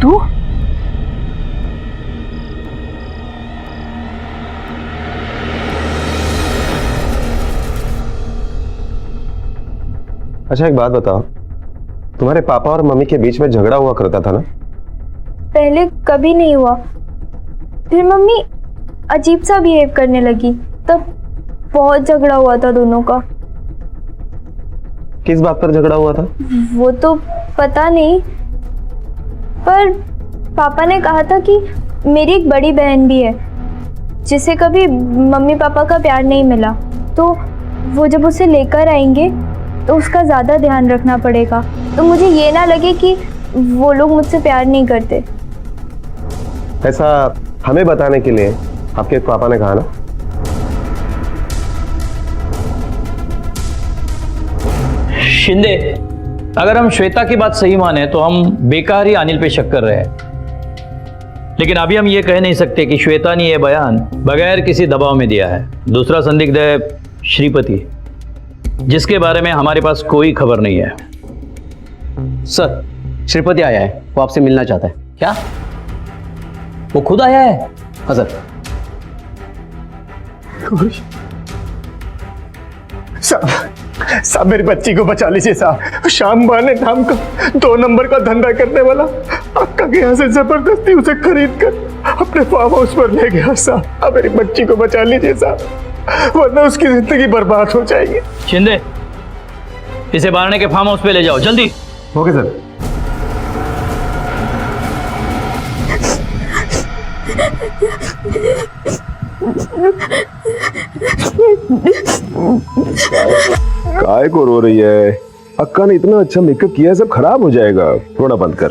तू अच्छा एक बात बताओ, तुम्हारे पापा और मम्मी के बीच में झगड़ा हुआ करता था ना? पहले कभी नहीं हुआ, फिर मम्मी अजीब सा बिहेव करने लगी, तब बहुत झगड़ा हुआ था दोनों का। किस बात पर झगड़ा हुआ था? वो तो पता नहीं, पर पापा ने कहा था कि मेरी एक बड़ी बहन भी है जिसे कभी मम्मी पापा का प्यार नहीं मिला, तो वो जब उसे लेकर आएंगे तो उसका ज़्यादा ध्यान रखना पड़ेगा, तो मुझे ये ना लगे कि वो लोग मुझसे प्यार नहीं करते। ऐसा हमें बताने के लिए आपके पापा ने कहा ना? शिंदे, अगर हम श्वेता की बात सही माने तो हम बेकार ही अनिल पे शक कर रहे हैं, लेकिन अभी हम ये कह नहीं सकते कि श्वेता ने यह बयान बगैर किसी दबाव में दिया है। दूसरा संदिग्ध है श्रीपति, जिसके बारे में हमारे पास कोई खबर नहीं है। सर, श्रीपति आया है, वो आपसे मिलना चाहता है। क्या? वो खुद आया है? हाँ सर। साहब मेरी बच्ची को बचा लीजिए साहब। शाम बहाने नाम का 2 नंबर का धंधा करने वाला अक्का के यहाँ से जबरदस्ती उसे खरीद कर अपने फार्म हाउस पर ले गया साहब। अब मेरी बच्ची को बचा लीजिए साहब, वरना उसकी जिंदगी बर्बाद हो जाएगी। शिंदे, इसे बारने के फार्म हाउस पे ले जाओ जल्दी। Okay sir. काय को रो रही है? अक्का ने इतना अच्छा मेकअप किया है, सब खराब हो जाएगा। रोना बंद कर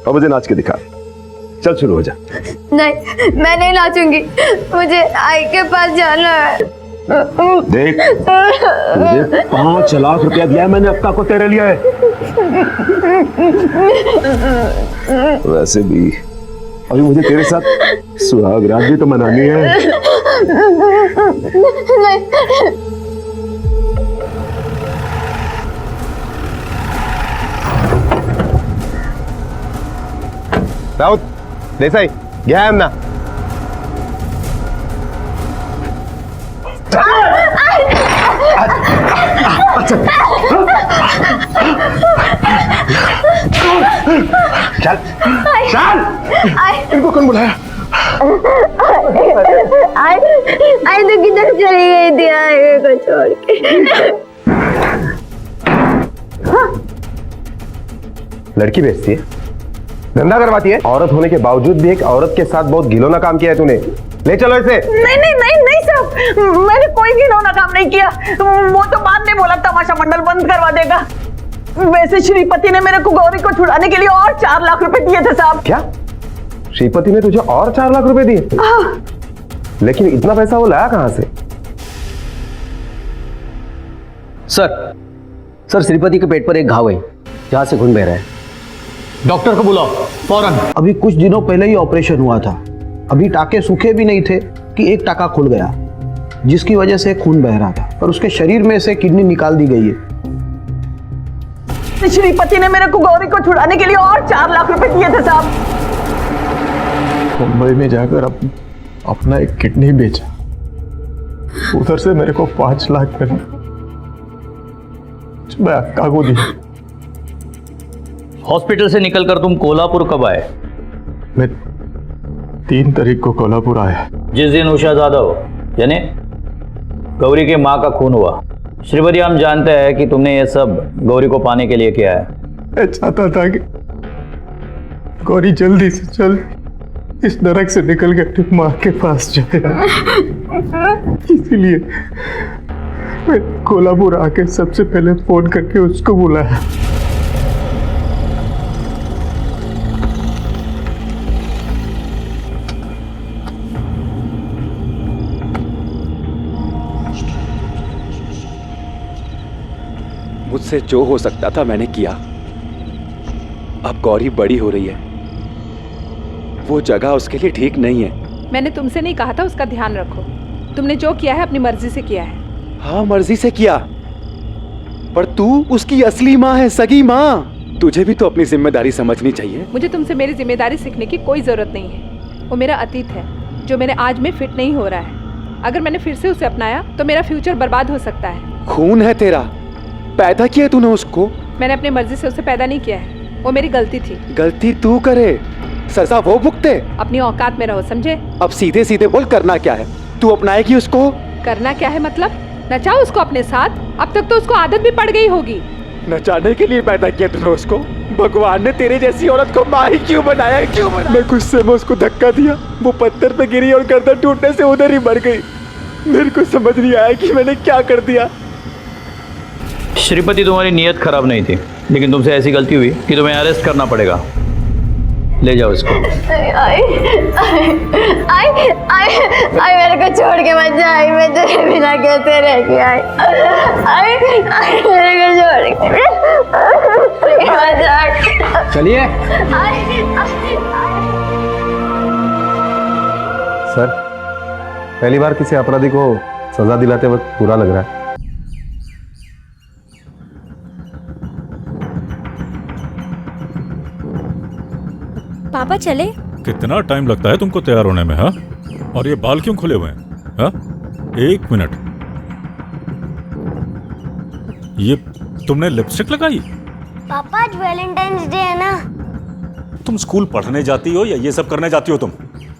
और मुझे नाच के दिखा। चल शुरू हो जा। नहीं, मैं नहीं नाचूंगी, मुझे आई के पास जाना है। देख, मुझे 5 लाख रुपया दिया है मैंने अक्का को तेरे लिए। वैसे भी अभी मुझे तेरे साथ सुहाग रात भी तो मनानी है। राउत, देसाई, गया है ना? चल चल, इनको कौन बुलाया? आई तो किधर चली गई थी आगे को छोड़ के। लड़की बेचती है, धंधा करवाती है। औरत होने के बावजूद भी एक औरत के साथ बहुत घिनौना काम किया है तूने। ले चलो इसे। नहीं नहीं नहीं नहीं साहब, मैंने कोई घिनौना काम नहीं किया। वो तो बाद में बोला तमाशा मंडल बंद करवा देगा। वैसे श्रीपति ने मेरे को गौरी को छुड़ाने के लिए और 4 लाख रुपए दिए थे साहब। क्या? श्रीपति ने तुझे और 4 लाख रुपए दिए? लेकिन इतना पैसा वो लाया कहां से? सर श्रीपति के पेट पर एक घाव है जहां से खून बह रहा है। डॉक्टर को बुलाओ फौरन। अभी कुछ दिनों पहले ही ऑपरेशन हुआ था, अभी टाके सूखे भी नहीं थे कि एक टाका खुल गया, जिसकी वजह से खून बह रहा था, पर उसके शरीर में से किडनी निकाल दी गई है। श्रीपति ने मेरे को गौरी को छुड़ाने के लिए और 4 लाख रुपए दिए थे साहब। मुंबई में जाकर अपना एक किडनी बेचा, उधर से मेरे को 5 लाख मिला, मैं अक्का को दी। हॉस्पिटल से निकलकर तुम कोल्हापुर कब आए? मैं 3 तारीख को कोल्हापुर आया। जिस दिन उषा जाधव यानी गौरी की मां का खून हुआ। श्रीपति, हम जानते हैं कि तुमने ये सब गौरी को पाने के लिए किया है। मैं चाहता था कि गौरी जल्दी से जल्द इस नरक से निकल के अपनी माँ के पास जाए, इसीलिए मैं कोल्हापुर आके सबसे पहले फोन करके उसको बुलाया। मुझसे जो हो सकता था मैंने किया। अब गौरी बड़ी हो रही है, वो जगह उसके लिए ठीक नहीं है। मैंने तुमसे नहीं कहा था उसका ध्यान रखो। तुमने जो किया है अपनी मर्जी से किया है। हाँ मर्जी से किया, पर तू उसकी असली माँ है, सगी माँ। तुझे भी तो अपनी जिम्मेदारी समझनी चाहिए। मुझे तुमसे मेरी जिम्मेदारी सीखने की कोई जरूरत नहीं है। वो मेरा अतीत है जो मेरे आज में फिट नहीं हो रहा है। अगर मैंने फिर से उसे अपनाया तो मेरा फ्यूचर बर्बाद हो सकता है। खून है तेरा, पैदा किया तूने उसको। मैंने अपनी मर्जी से उसे पैदा नहीं किया है, वो मेरी गलती थी। गलती तू करे, सजा वो भुगते। अपनी औकात में रहो, समझे? अब सीधे सीधे बोल, करना क्या है? तू अपनाएगी उसको? करना क्या है मतलब? नचाओ उसको अपने साथ। अब तक तो उसको आदत भी पड़ गई होगी। नचाने के लिए पैदा किया तूने उसको? भगवान ने तेरे जैसी औरत को माँ ही क्यों बनाया, क्यों बनाया? मैं गुस्से में उसको धक्का दिया, वो पत्थर पे गिरी और गर्दन टूटने से उधर ही मर गई। मेरे को समझ नहीं आया कि मैंने क्या कर दिया। श्रीपति, तुम्हारी नीयत खराब नहीं थी, लेकिन तुमसे ऐसी गलती हुई कि तुम्हें अरेस्ट करना पड़ेगा। ले जाओ इसको। आई मेरे को छोड़ के मत जा। आई मैं तेरे बिना कैसे रह गई? आई मेरे को छोड़ के मत जा। चलिए सर, पहली बार किसी अपराधी को सजा दिलाते वक्त बुरा लग रहा है। पापा चले? कितना टाइम लगता है तुमको तैयार होने में? हाँ, और ये बाल क्यों खुले हुए हैं? हाँ, एक मिनट, ये तुमने लिपस्टिक लगाई? पापा आज वैलेंटाइंस डे है ना। तुम स्कूल पढ़ने जाती हो या ये सब करने जाती हो? तुम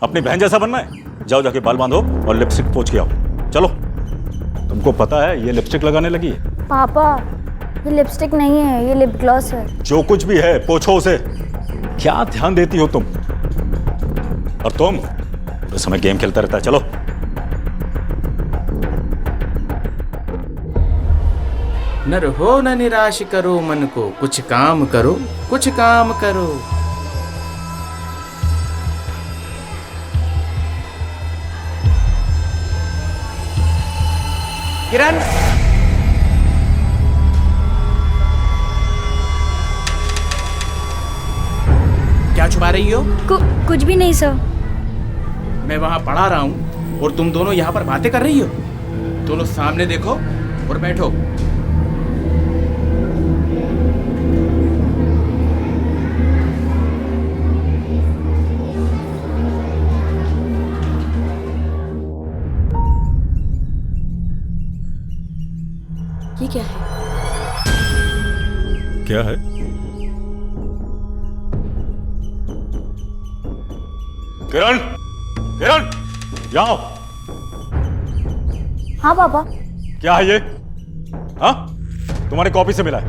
अपनी बहन जैसा बनना है? जाओ जाके बाल बांधो और लिपस्टिक पोंछ के आओ। चलो, तुमको पता है ये लिपस्टिक लगाने लगी है? पापा ये लिपस्टिक नहीं है, ये लिप ग्लॉस है। जो कुछ भी है पोछो उसे। क्या ध्यान देती हो तुम? और तुम उस समय गेम खेलता रहता है। चलो। न रहो न निराश करो मन को, कुछ काम करो, कुछ काम करो। किरण, क्या छुपा रही हो? कुछ भी नहीं सर। मैं वहां पढ़ा रहा हूं और तुम दोनों यहाँ पर बातें कर रही हो। दोनों सामने देखो और बैठो। ये क्या है? क्या है? किरण, किरण, यहाँ। हाँ पापा। क्या है ये? हाँ, तुम्हारी कॉपी से मिला है।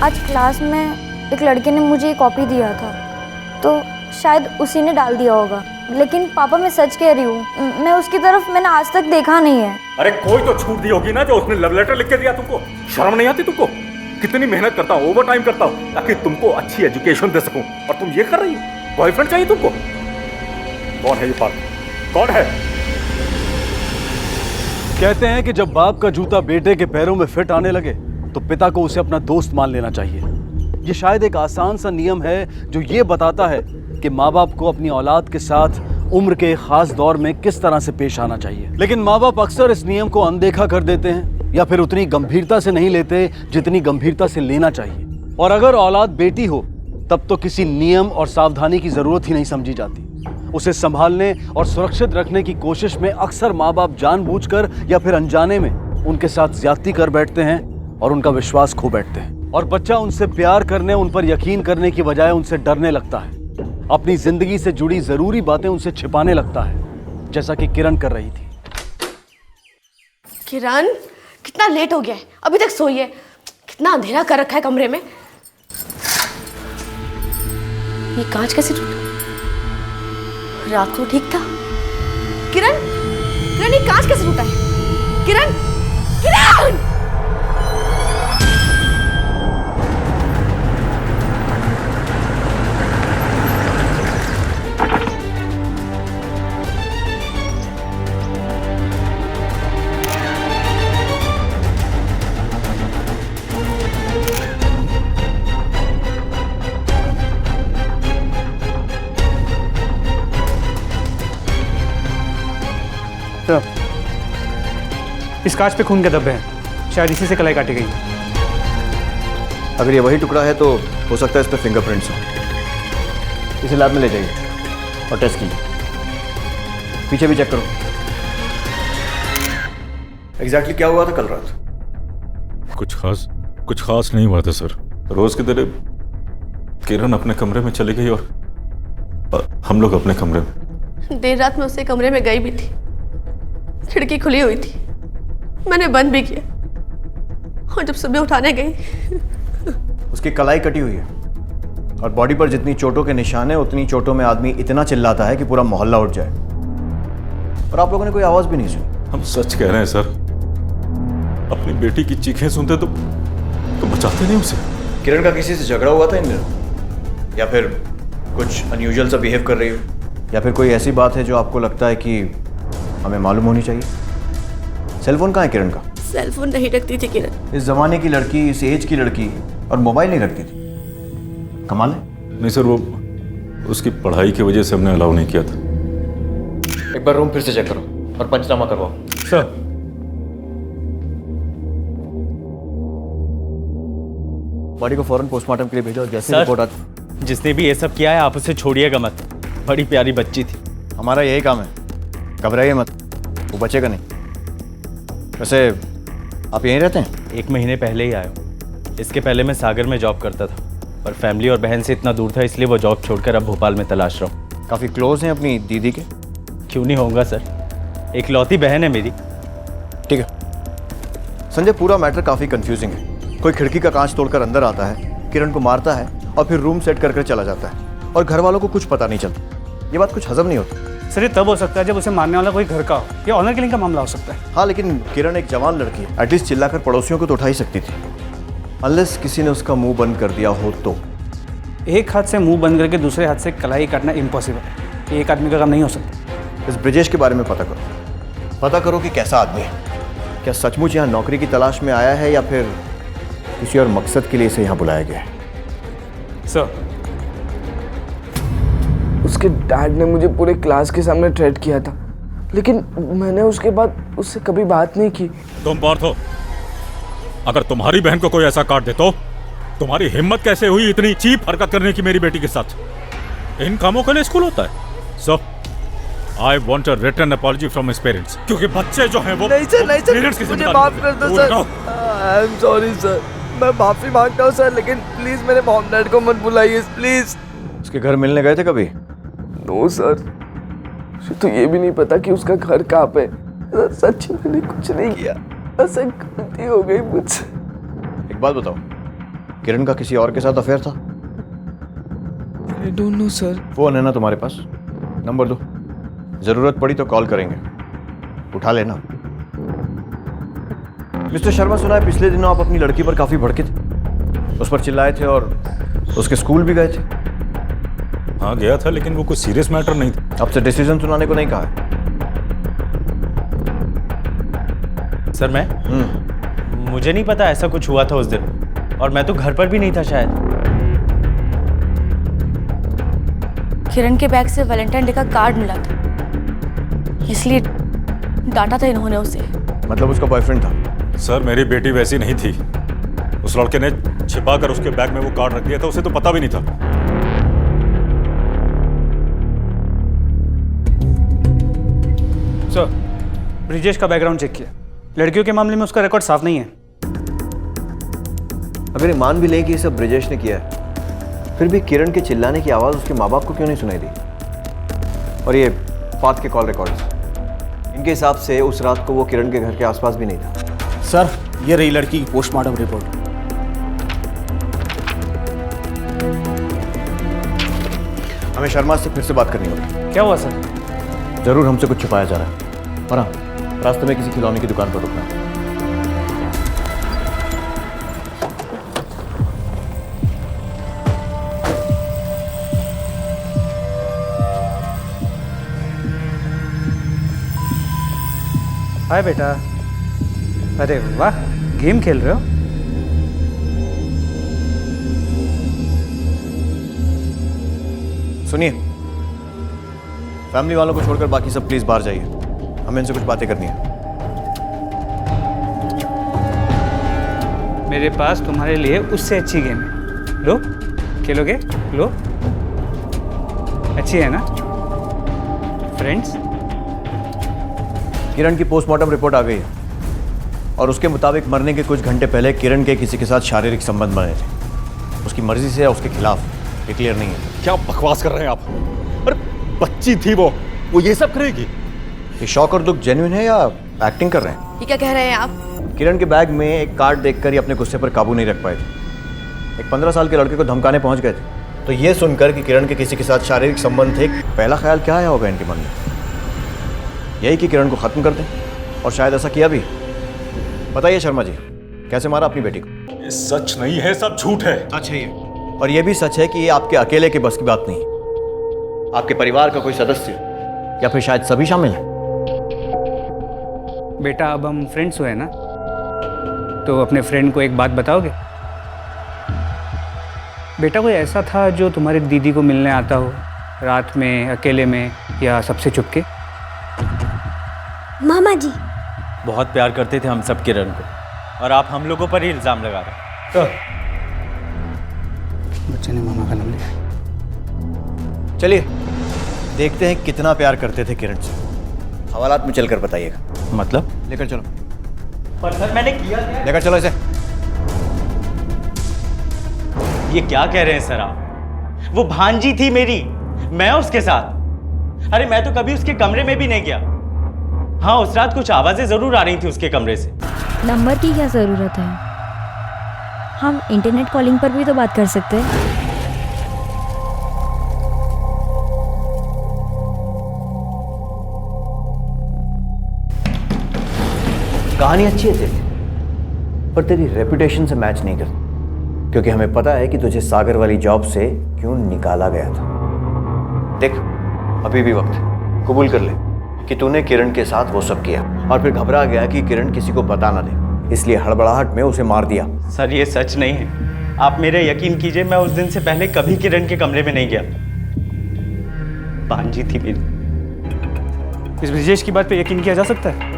आज क्लास में एक लड़के ने मुझे कॉपी दिया था, तो शायद उसी ने डाल दिया होगा। लेकिन पापा मैं सच कह रही हूँ, मैं उसकी तरफ मैंने आज तक देखा नहीं है। अरे कोई तो छूट दी होगी ना जो उसने लव लेटर लिख के दिया तुमको। शर्म नहीं आती तुमको? कितनी मेहनत करता हूँ, ओवर टाइम करता हूँ ताकि तुमको अच्छी एजुकेशन दे सकूं, और तुम ये कर रही हो? बॉयफ्रेंड चाहिए तुमको? कौन है ये पार्थ? कौन है? कहते हैं कि जब बाप का जूता बेटे के पैरों में फिट आने लगे तो पिता को उसे अपना दोस्त मान लेना चाहिए। ये शायद एक आसान सा नियम है जो ये बताता है कि माँ बाप को अपनी औलाद के साथ उम्र के खास दौर में किस तरह से पेश आना चाहिए। लेकिन माँ बाप अक्सर इस नियम को अनदेखा कर देते हैं या फिर उतनी गंभीरता से नहीं लेते जितनी गंभीरता से लेना चाहिए। और अगर औलाद बेटी हो तब तो किसी नियम और सावधानी की जरूरत ही नहीं समझी जाती। उसे संभालने और सुरक्षित रखने की कोशिश में अक्सर माँ बाप जानबूझकर या फिर अनजाने में उनके साथ ज्यादती कर बैठते हैं और उनका विश्वास खो बैठते हैं। और बच्चा उनसे प्यार करने, उन पर यकीन करने की बजाय उनसे डरने लगता है। अपनी जिंदगी से जुड़ी जरूरी बातें उनसे छिपाने लगता है, जैसा कि किरण कर रही थी। किरण, कितना लेट हो गया है, अभी तक सोई है। कितना अंधेरा कर रखा है कमरे में। ये कांच कैसे टूटा? रात को ठीक था। किरण, किरण ये कांच कैसे टूटा है? किरण, किरण! तो इस कांच पे खून के धब्बे हैं, शायद इसी से कलाई काटी गई। अगर ये वही टुकड़ा है तो हो सकता है इस पर फिंगरप्रिंट्स हो। इसे लैब में ले जाइए और टेस्ट कीजिए। पीछे भी चेक करो। एग्जैक्टली क्या हुआ था कल रात? कुछ खास नहीं हुआ था सर। रोज की तरह किरण अपने कमरे में चली गई और हम लोग अपने कमरे में। देर रात में उसके कमरे में गई भी थी, खिड़की खुली हुई थी, मैंने बंद भी किया, और जब सुबह उठाने गई उसकी कलाई कटी हुई है और बॉडी पर जितनी चोटों के निशान है उतनी चोटों में आदमी इतना चिल्लाता है कि पूरा मोहल्ला उठ जाए, और आप लोगों ने कोई आवाज भी नहीं सुनी। हम सच कह रहे हैं सर, अपनी बेटी की चीखें सुनते तो बचाते नहीं उसे। किरण का किसी से झगड़ा हुआ था इन दिनों, या फिर कुछ अनयूजुअल सा बिहेव कर रही हो, या फिर कोई ऐसी बात है जो आपको लगता है कि हमें मालूम होनी चाहिए? सेलफोन कहाँ है किरण का? सेलफोन नहीं रखती थी किरण। इस जमाने की लड़की, इस एज की लड़की, और मोबाइल नहीं रखती थी, कमाल है। नहीं सर, वो उसकी पढ़ाई की वजह से हमने अलाउ नहीं किया था। एक बार रूम फिर से चेक करो और पंचनामा करवाओ। सर बॉडी को फौरन पोस्टमार्टम के लिए भेजो और जैसे रिपोर्ट आती। जिसने भी ये सब किया है आप उसे छोड़िएगा मत, बड़ी प्यारी बच्ची थी। हमारा यही काम है, घबराइए मत, वो बचेगा नहीं। वैसे आप यहीं रहते हैं? 1 महीने पहले ही आया हूँ। इसके पहले मैं सागर में जॉब करता था, पर फैमिली और बहन से इतना दूर था, इसलिए वो जॉब छोड़कर अब भोपाल में तलाश रहा हूँ। काफ़ी क्लोज हैं अपनी दीदी के? क्यों नहीं होगा सर, इकलौती बहन है मेरी। ठीक है संजय, पूरा मैटर काफ़ी कंफ्यूजिंग है। कोई खिड़की का कांच तोड़कर अंदर आता है, किरण को मारता है और फिर रूम सेट कर चला जाता है, और घर वालों को कुछ पता नहीं चलता। ये बात कुछ हजम नहीं होती। सर ये तब हो सकता है जब उसे मारने वाला कोई घर का हो, या ऑनर किलिंग का मामला हो सकता है। हाँ, लेकिन किरण एक जवान लड़की है, एटलीस्ट चिल्लाकर पड़ोसियों को तो उठा ही सकती थी, अनलेस किसी ने उसका मुंह बंद कर दिया हो तो। एक हाथ से मुंह बंद करके दूसरे हाथ से कलाई काटना इम्पॉसिबल है, एक आदमी का काम नहीं हो सकता। इस ब्रिजेश के बारे में पता करो कि कैसा आदमी है। क्या सचमुच यहाँ नौकरी की तलाश में आया है या फिर किसी और मकसद के लिए इसे यहाँ बुलाया गया है? सर उसके डैड ने मुझे पूरे क्लास के सामने थ्रेट किया था, लेकिन मैंने उसके बाद उससे कभी बात नहीं की। तुम पार्थ हो, अगर तुम्हारी बहन को कोई ऐसा काट दे तो तुम्हारी हिम्मत कैसे हुई इतनी चीप हरकत करने की मेरी बेटी के साथ? इन कामों के लिए स्कूल होता है। So I want a written apology from his parents, क्योंकि बच्चे जो हैं वो नहीं सर, मुझे माफ कर दो sir. I am sorry sir, मैं माफी मांगता हूँ सर, लेकिन प्लीज मेरे मॉम डैड को मत बुलाइए प्लीज। उसके घर मिलने गए थे कभी? नो सर, मुझे तो ये भी नहीं पता कि उसका घर कहाँ पे। सच में मैंने कुछ नहीं किया, बस एक गलती हो गई मुझसे। एक बात बताओ, किरण का किसी और के साथ अफेयर था? I don't know sir. Phone है ना तुम्हारे पास? नंबर दो, जरूरत पड़ी तो कॉल करेंगे, उठा लेना। मिस्टर शर्मा, सुना है पिछले दिनों आप अपनी लड़की पर काफी भड़के थे, उस पर चिल्लाए थे और उसके स्कूल भी गए थे। हाँ गया था, लेकिन वो कोई सीरियस मैटर नहीं था। आपसे डिसीजन सुनाने को नहीं कहा है? सर मैं मुझे नहीं पता ऐसा कुछ हुआ था उस दिन, और मैं तो घर पर भी नहीं था शायद। किरण के बैग से वैलेंटाइन डे का कार्ड मिला था, इसलिए डांटा था इन्होंने उसे। मतलब उसका बॉयफ्रेंड था? सर मेरी बेटी वैसी नहीं थी, उस लड़के ने छिपा कर उसके बैग में वो कार्ड रख दिया था, उसे तो पता भी नहीं था। सर ब्रिजेश का बैकग्राउंड चेक किया, लड़कियों के मामले में उसका रिकॉर्ड साफ नहीं है। अगर ये मान भी लें कि ये सब ब्रिजेश ने किया है, फिर भी किरण के चिल्लाने की आवाज़ उसके माँ बाप को क्यों नहीं सुनाई दी? और ये फात के कॉल रिकॉर्ड्स, इनके हिसाब से उस रात को वो किरण के घर के आसपास भी नहीं था। सर ये रही लड़की की पोस्टमार्टम रिपोर्ट। हमें शर्मा से फिर से बात करनी होगी। क्या हुआ सर? जरूर हमसे कुछ छुपाया जा रहा है, और हाँ, रास्ते में किसी खिलौने की दुकान पर रुकना है। हाय बेटा। अरे वाह, गेम खेल रहे हो? सुनिए, फैमिली वालों को छोड़कर बाकी सब प्लीज बाहर जाइए। हमें इनसे कुछ बातें करनी है। मेरे पास तुम्हारे लिए उससे अच्छी गेम है, लो खेलोगे? लो, अच्छी है ना फ्रेंड्स? किरण की पोस्टमार्टम रिपोर्ट आ गई है और उसके मुताबिक मरने के कुछ घंटे पहले किरण के किसी के साथ शारीरिक संबंध बने थे। उसकी मर्जी से या उसके खिलाफ, ये क्लियर नहीं है। क्या बकवास कर रहे हैं आप? अरे बच्ची थी वो ये सब करेगी? ये शौक और दुख जेन्युइन है या एक्टिंग कर रहे हैं? ये क्या कह रहे हैं आप? किरण के बैग में एक कार्ड देखकर ही अपने गुस्से पर काबू नहीं रख पाए थे। एक 15 साल के लड़के को धमकाने पहुंच गए थे। तो ये सुनकर कि किरण के किसी के साथ शारीरिक संबंध थे, पहला ख्याल क्या आया होगा इनके मन में? यही कि किरण को खत्म कर दें, और शायद ऐसा किया भी। बताइए शर्मा जी, कैसे मारा अपनी बेटी को? ये सच नहीं है, सब झूठ है। सच है ये, और ये भी सच है कि ये आपके अकेले के बस की बात नहीं। आपके परिवार का कोई सदस्य या फिर शायद सभी शामिल हैं। बेटा अब हम फ्रेंड्स हुए ना, तो अपने फ्रेंड को एक बात बताओगे? बेटा कोई ऐसा था जो तुम्हारी दीदी को मिलने आता हो, रात में, अकेले में, या सबसे चुपके? मामा जी बहुत प्यार करते थे हम सब किरण को, और आप हम लोगों पर ही इल्ज़ाम लगा रहे हैं। तो बच्चे ने मामा का नाम लिया। चलिए देखते हैं कितना प्यार करते थे किरण से। हवालात में चलकर बताइएगा। मतलब? लेकर चलो। पर सर मैंने किया क्या? लेकर चलो इसे। ये क्या कह रहे हैं सर आप? वो भांजी थी मेरी, मैं उसके साथ। अरे मैं तो कभी उसके कमरे में भी नहीं गया। हाँ, उस रात कुछ आवाजें जरूर आ रही थी उसके कमरे से। नंबर की क्या ज़रूरत है? हम इंटरनेट कॉलिंग पर भी तो बात कर सकते हैं। कहानी अच्छी है तेरी, पर तेरी रेपुटेशन से मैच नहीं करती, क्योंकि हमें पता है कि तुझे सागर वाली जॉब से क्यों निकाला गया था। देख, अभी भी वक्त है, कबूल कर ले कि तूने किरण के साथ वो सब किया, और फिर घबरा गया कि किरण किसी को बता ना दे, इसलिए हड़बड़ाहट में उसे मार दिया। सर ये सच नहीं है, आप मेरे यकीन कीजिए, मैं उस दिन से पहले कभी किरण के कमरे में नहीं गया। भांजी थी मेरी। इस ब्रिजेश की बात पे यकीन किया जा सकता है?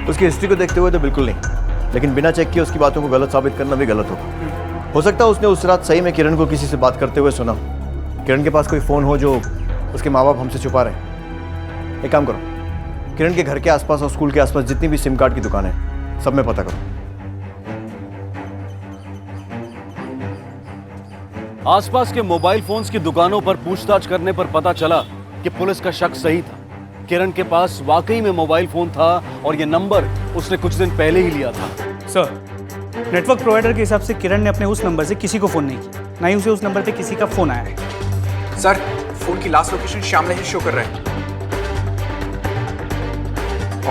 उसकी हिस्ट्री को देखते हुए तो बिल्कुल नहीं, लेकिन बिना चेक किए उसकी बातों को गलत साबित करना भी गलत होगा। हो सकता है उसने उस रात सही में किरण को किसी से बात करते हुए सुना। किरण के पास कोई फ़ोन हो जो उसके माँ बाप हमसे छुपा रहे हैं। एक काम करो, किरण के घर के आसपास और स्कूल के आसपास जितनी भी सिम कार्ड की दुकानें हैं, सब में पता करो। आसपास के मोबाइल फोन्स की दुकानों पर पूछताछ करने पर पता चला कि पुलिस का शक सही था। किरण के पास वाकई में मोबाइल फोन था, और यह नंबर उसने कुछ दिन पहले ही लिया था। सर, नेटवर्क प्रोवाइडर के हिसाब से किरण ने अपने उस नंबर से किसी को फ़ोन नहीं किया, ना ही उसे उस नंबर पे किसी का फ़ोन आया है। सर, फोन की लास्ट लोकेशन श्यामला ही शो कर रहा है,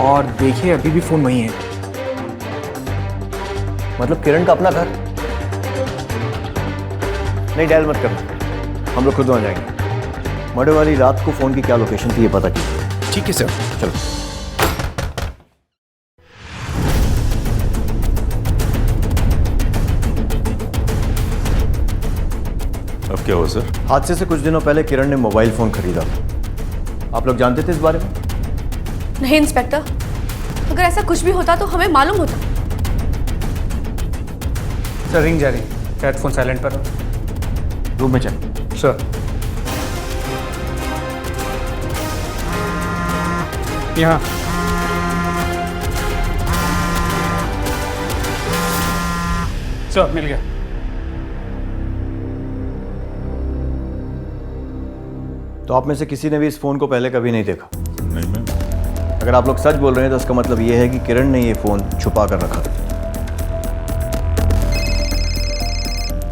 और देखिए अभी भी फोन वही है। मतलब किरण का अपना घर? नहीं, डायल मत करना, हम लोग खुद वहाँ जाएंगे। मर्डर वाली रात को फ़ोन की क्या लोकेशन थी ये पता कीजिए। ठीक है सर, चलो। अब क्या हुआ सर? हादसे से कुछ दिनों पहले किरण ने मोबाइल फोन खरीदा। आप लोग जानते थे इस बारे में? नहीं इंस्पेक्टर, अगर ऐसा कुछ भी होता तो हमें मालूम होता। सर रिंग जा रही है, शायद फ़ोन साइलेंट पर हो। रूम में चल। सर यहाँ। सर मिल गया। तो आप में से किसी ने भी इस फोन को पहले कभी नहीं देखा? नहीं मैं। अगर आप लोग सच बोल रहे हैं तो इसका मतलब ये है कि किरण ने ये फोन छुपा कर रखा था।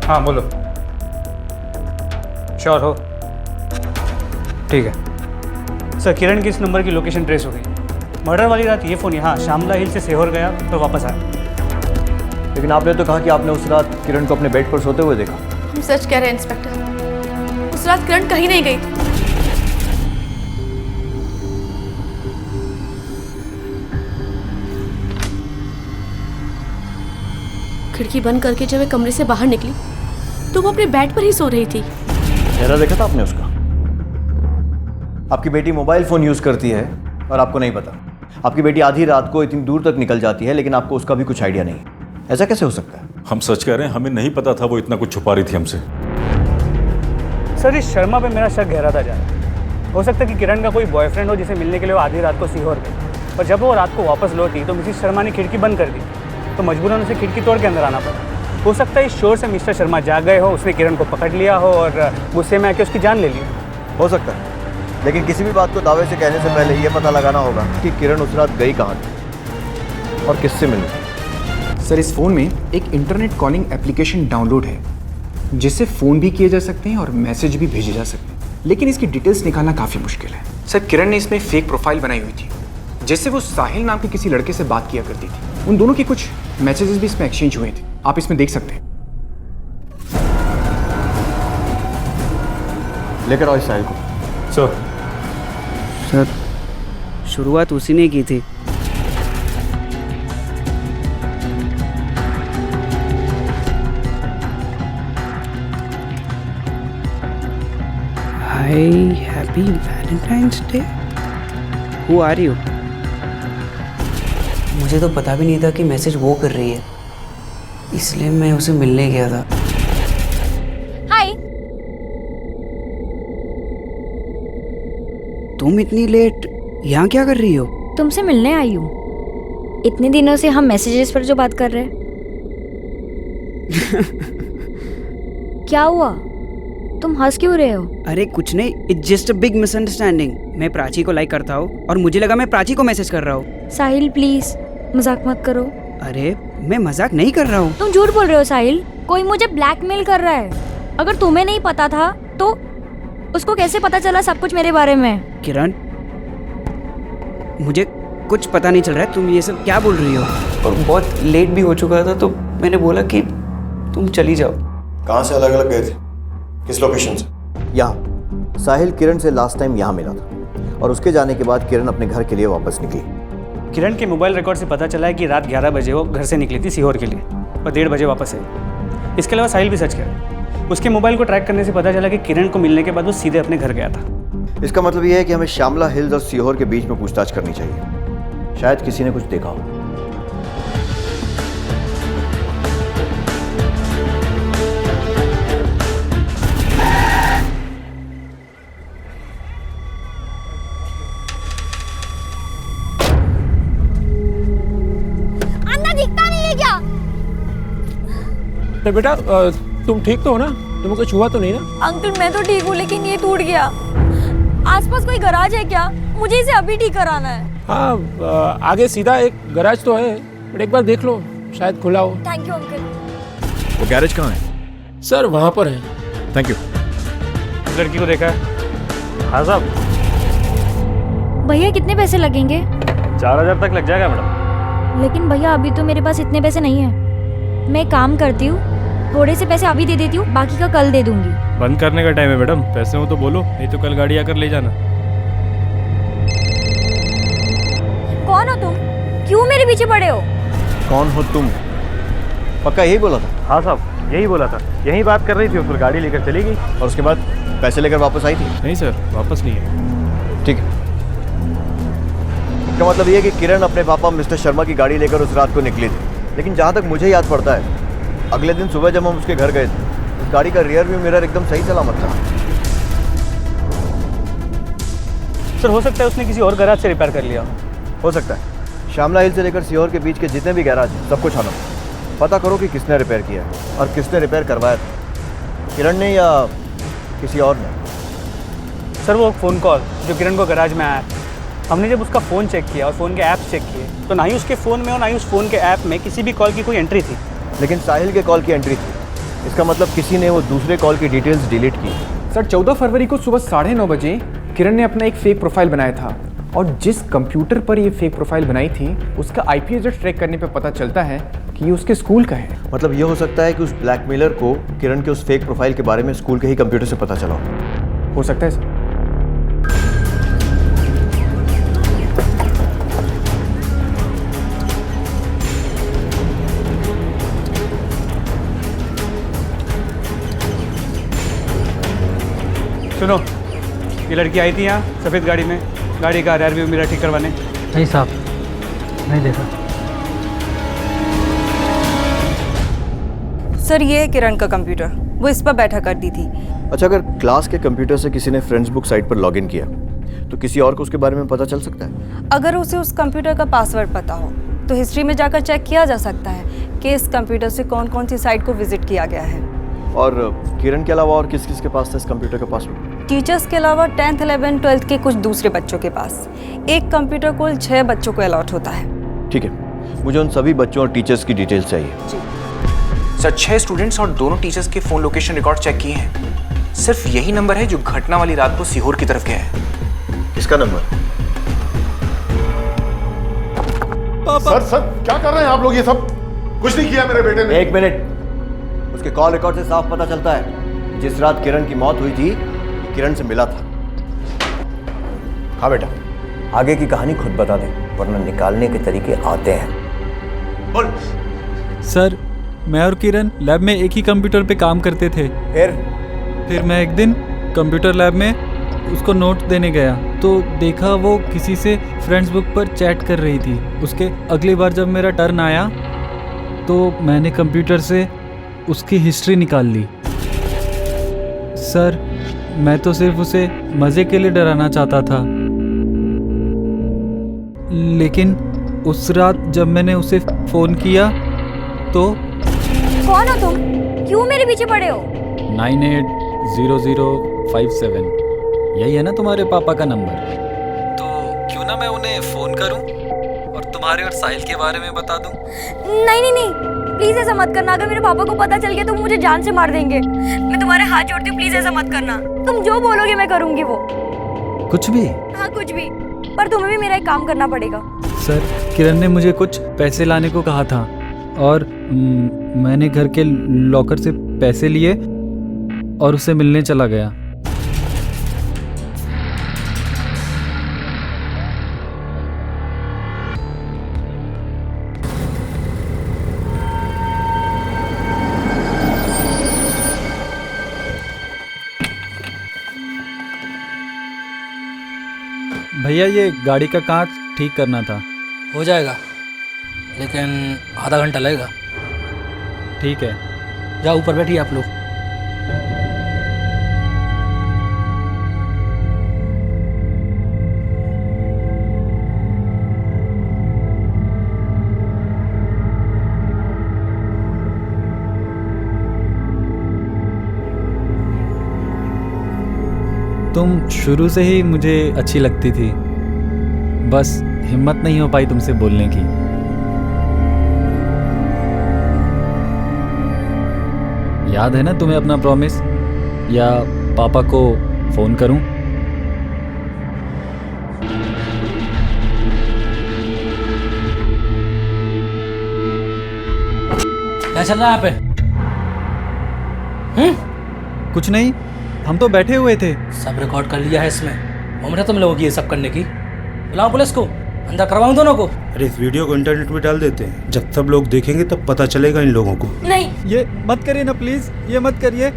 हाँ बोलो। श्योर हो? ठीक है सर, किरण की इस नंबर की लोकेशन ट्रेस हो गई। मर्डर वाली रात ये फ़ोन यहाँ श्यामला हिल से सीहोर गया तो वापस आया। लेकिन आपने तो कहा कि आपने उस रात किरण को अपने बेड पर सोते हुए देखा। हम सच कह रहे हैं इंस्पेक्टर, उस रात किरण कहीं नहीं गई। खिड़की बंद करके जब वे कमरे से बाहर निकली तो वो अपने बेड पर ही सो रही थी। चेहरा देखा था आपने उसका? आपकी बेटी मोबाइल फोन यूज करती है और आपको नहीं पता। आपकी बेटी आधी रात को इतनी दूर तक निकल जाती है लेकिन आपको उसका भी कुछ आइडिया नहीं है। ऐसा कैसे हो सकता है? हम सच कह रहे हैं, हमें नहीं पता था वो इतना कुछ छुपा रही थी हमसे। सर इस शर्मा पे मेरा शक गहराता जा रहा है। हो सकता है कि किरण का कोई बॉयफ्रेंड हो जिसे मिलने के लिए वो आधी रात को सीहोर गई, और जब वो रात को वापस लौटी तो मिसिस शर्मा ने खिड़की बंद कर दी, तो मजबूरन उसे खिड़की तोड़ के अंदर आना पड़ा। हो सकता है इस शोर से मिस्टर शर्मा जाग गए हो, उसने किरण को पकड़ लिया हो और गुस्से में आके उसकी जान ले ली। हो सकता है, लेकिन किसी भी बात को दावे से कहने से पहले ये पता लगाना होगा कि किरण उस रात गई कहाँ थी और किससे मिली। सर इस फ़ोन में एक इंटरनेट कॉलिंग एप्लीकेशन डाउनलोड है जिससे फ़ोन भी किए जा सकते हैं और मैसेज भी भेजे जा सकते हैं, लेकिन इसकी डिटेल्स निकालना काफ़ी मुश्किल है। सर किरण ने इसमें फेक प्रोफाइल बनाई हुई थी जिससे वो साहिल नाम के किसी लड़के से बात किया करती थी। उन दोनों के कुछ मैसेजेस भी इसमें एक्सचेंज हुए थे, आप इसमें देख सकते हैं। लेकर आओ इस साहिल को। सर शुरुआत उसी ने की थी। Hi happy Valentine's day. Who are you? मुझे तो पता भी नहीं था कि मैसेज वो कर रही है, इसलिए मैं उसे मिलने गया था। हाय। तुम इतनी लेट यहाँ क्या कर रही हो? तुमसे मिलने आई हूँ। इतने दिनों से हम मैसेजेस पर जो बात कर रहे हैं। क्या हुआ? तुम हंस क्यों रहे हो? अरे कुछ नहीं, it's just a big misunderstanding. मैं प्राची को लाइक करता हूँ और मुझे लगा मैं प्राची को मैसेज कर रहा हूँ। साहिल प्लीज मजाक मत करो। अरे मैं मजाक नहीं कर रहा हूँ। तुम झूठ बोल रहे हो साहिल। कोई मुझे ब्लैकमेल कर रहा है। अगर तुम्हें नहीं पता था तो उसको कैसे पता चला सब कुछ मेरे बारे में? किरण मुझे कुछ पता नहीं चल रहा है, तुम ये सब क्या बोल रही हो? और बहुत लेट भी हो चुका था तो मैंने बोला कि तुम चली जाओ। कहाँ से अलग अलग गए थे? किस लोकेशन से? यहाँ। साहिल किरण से लास्ट टाइम यहाँ मिला था और उसके जाने के बाद किरण अपने घर के लिए वापस निकली। किरण के मोबाइल रिकॉर्ड से पता चला है कि रात 11 बजे वो घर से निकली थी सीहोर के लिए और 1:30 बजे वापस आई। इसके अलावा साहिल भी सच कह, उसके मोबाइल को ट्रैक करने से पता चला कि किरण को मिलने के बाद वो सीधे अपने घर गया था। इसका मतलब यह है कि हमें श्यामला हिल्स और सीहोर के बीच में पूछताछ करनी चाहिए। शायद किसी ने कुछ देखा हो। तो बेटा तुम ठीक तो हो ना? तुम्हें कुछ हुआ तो नहीं ना? अंकल मैं तो ठीक हूँ लेकिन ये टूट गया। आसपास कोई गराज है क्या? मुझे इसे अभी ठीक कराना है। हाँ आगे सीधा एक गैराज तो है, बट एक बार देख लो शायद खुला हो। Thank you uncle. वो गैरेज कहाँ है? सर वहाँ पर है। Thank you. लड़की को देखा है? हाँ साहब। भैया कितने पैसे लगेंगे? 4000 तक लग जाएगा मैडम। लेकिन भैया अभी तो मेरे पास इतने पैसे नहीं है। मैं एक काम करती हूँ, थोड़े से पैसे अभी दे देती हूँ, बाकी का कल दे दूंगी। बंद करने का टाइम है मैडम, पैसे हो तो बोलो, नहीं तो कल गाड़ी आकर ले जाना। कौन हो तुम? क्यों मेरे पीछे पड़े हो? कौन हो तुम? पक्का यही बोला था? हाँ साहब यही बोला था, यही बात कर रही थी, फिर गाड़ी लेकर चली गई। और उसके बाद पैसे लेकर वापस आई थी? नहीं सर, वापस नहीं है। ठीक है। इसका मतलब ये है कि किरण अपने पापा मिस्टर शर्मा की गाड़ी लेकर उस रात को निकली थी, लेकिन जहाँ तक मुझे याद पड़ता है अगले दिन सुबह जब हम उसके घर गए थे उस गाड़ी का रियर व्यू मिरर एकदम सही सलामत था। सर हो सकता है उसने किसी और गैराज से रिपेयर कर लिया हो सकता है। श्यामला हिल से लेकर सीहोर के बीच के जितने भी गैराज हैं सबको छानो, पता करो कि किसने रिपेयर किया है और किसने रिपेयर करवाया था, किरण ने या किसी और ने। सर वो फ़ोन कॉल जो किरण को गैराज में आया, हमने जब उसका फ़ोन चेक किया और फ़ोन के ऐप चेक किए तो ना ही उसके फ़ोन में और ना ही उस फ़ोन के ऐप में किसी भी कॉल की कोई एंट्री थी। लेकिन साहिल के कॉल की एंट्री थी। इसका मतलब किसी ने वो दूसरे कॉल की डिटेल्स डिलीट की। सर 14 फरवरी को सुबह 9:30 बजे किरण ने अपना एक फेक प्रोफाइल बनाया था और जिस कंप्यूटर पर ये फेक प्रोफाइल बनाई थी उसका IP एड्रेस ट्रैक करने पर पता चलता है कि ये उसके स्कूल का है। मतलब ये हो सकता है कि उस ब्लैकमेलर को किरण के उस फेक प्रोफाइल के बारे में स्कूल के ही कंप्यूटर से पता चला हो सकता है सर। सुनो, ये लड़की आई थी यहाँ सफ़ेद गाड़ी में, गाड़ी का रियर व्यू मिरर ठीक करवाने। नहीं साहब, नहीं देखा। सर ये है किरण का कंप्यूटर, वो इस पर बैठा करती थी। अच्छा, अगर क्लास के कंप्यूटर से किसी ने फ्रेंड्स बुक साइट पर लॉगिन किया तो किसी और को उसके बारे में पता चल सकता है? अगर उसे उस कंप्यूटर का पासवर्ड पता हो तो हिस्ट्री में जाकर चेक किया जा सकता है कि इस कंप्यूटर से कौन कौन सी साइट को विजिट किया गया है। और किरण के अलावा और किस किस के पास था इस कंप्यूटर का पासवर्ड? टीचर्स के अलावा 10th, 11th, 12th के कुछ दूसरे बच्चों के पास। एक कंप्यूटर कुल 6 बच्चों को अलॉट होता है। ठीक है, मुझे उन सभी बच्चों और टीचर्स की डिटेल्स चाहिए। सर 6 स्टूडेंट्स और दोनों टीचर्स के फोन लोकेशन रिकॉर्ड चेक किए हैं। सिर्फ यही नंबर है जो घटना वाली रात को सीहोर की तरफ गया है। किसका नंबर? सर क्या कर रहे हैं आप लोग? ये सब कुछ नहीं किया मेरे बेटे ने। एक मिनट, उसके कॉल रिकॉर्ड से साफ पता चलता है जिस रात किरण की मौत हुई थी किरण से मिला था। हाँ बेटा, आगे की कहानी खुद बता दे वरना निकालने के तरीके आते हैं। बोल। सर मैं और किरण लैब में एक ही कंप्यूटर पे काम करते थे। फिर मैं एक दिन कंप्यूटर लैब में उसको नोट देने गया तो देखा वो किसी से फ्रेंड्स बुक पर चैट कर रही थी। उसके अगली बार जब मेरा टर्न आया तो मैंने कंप्यूटर से उसकी हिस्ट्री निकाल ली। सर मैं तो सिर्फ उसे मज़े के लिए डराना चाहता था, लेकिन उस रात जब मैंने उसे फ़ोन किया तो। कौन हो तुम? क्यों मेरे पीछे पड़े हो? 980057 यही है ना तुम्हारे पापा का नंबर? तो क्यों ना मैं उन्हें फ़ोन करूं और तुम्हारे और साहिल के बारे में बता दूं? नहीं प्लीज ऐसा मत करना। अगर मेरे पापा को पता चल गया तो मुझे जान से मार देंगे। मैं तुम्हारे हाथ जोड़ती हूँ, प्लीज ऐसा मत करना। तुम जो बोलोगे मैं करूँगी वो। कुछ भी? हाँ कुछ भी, पर तुम्हें भी मेरा एक काम करना पड़ेगा। सर किरण ने मुझे कुछ पैसे लाने को कहा था और मैंने घर के लॉकर से पैसे लिए और उसे मिलने चला गया। भैया ये गाड़ी का कांच ठीक करना था। हो जाएगा, लेकिन आधा घंटा लगेगा। ठीक है, जाओ ऊपर बैठिए आप लोग। तुम शुरू से ही मुझे अच्छी लगती थी, बस हिम्मत नहीं हो पाई तुमसे बोलने की। याद है ना तुम्हें अपना प्रॉमिस? या पापा को फोन करूं? क्या चल रहा है यहाँ पे? कुछ नहीं, हम तो बैठे हुए थे। सब रिकॉर्ड कर लिया है इसमें। उम्र है तुम लोगों की ये सब करने की। बुलाओ पुलिस को, अंदर करवाऊं दोनों को। अरे इस वीडियो को इंटरनेट पे डाल देते हैं, जब सब लोग देखेंगे तब पता चलेगा इन लोगों को। नहीं, ये मत करिए ना प्लीज, ये मत करिए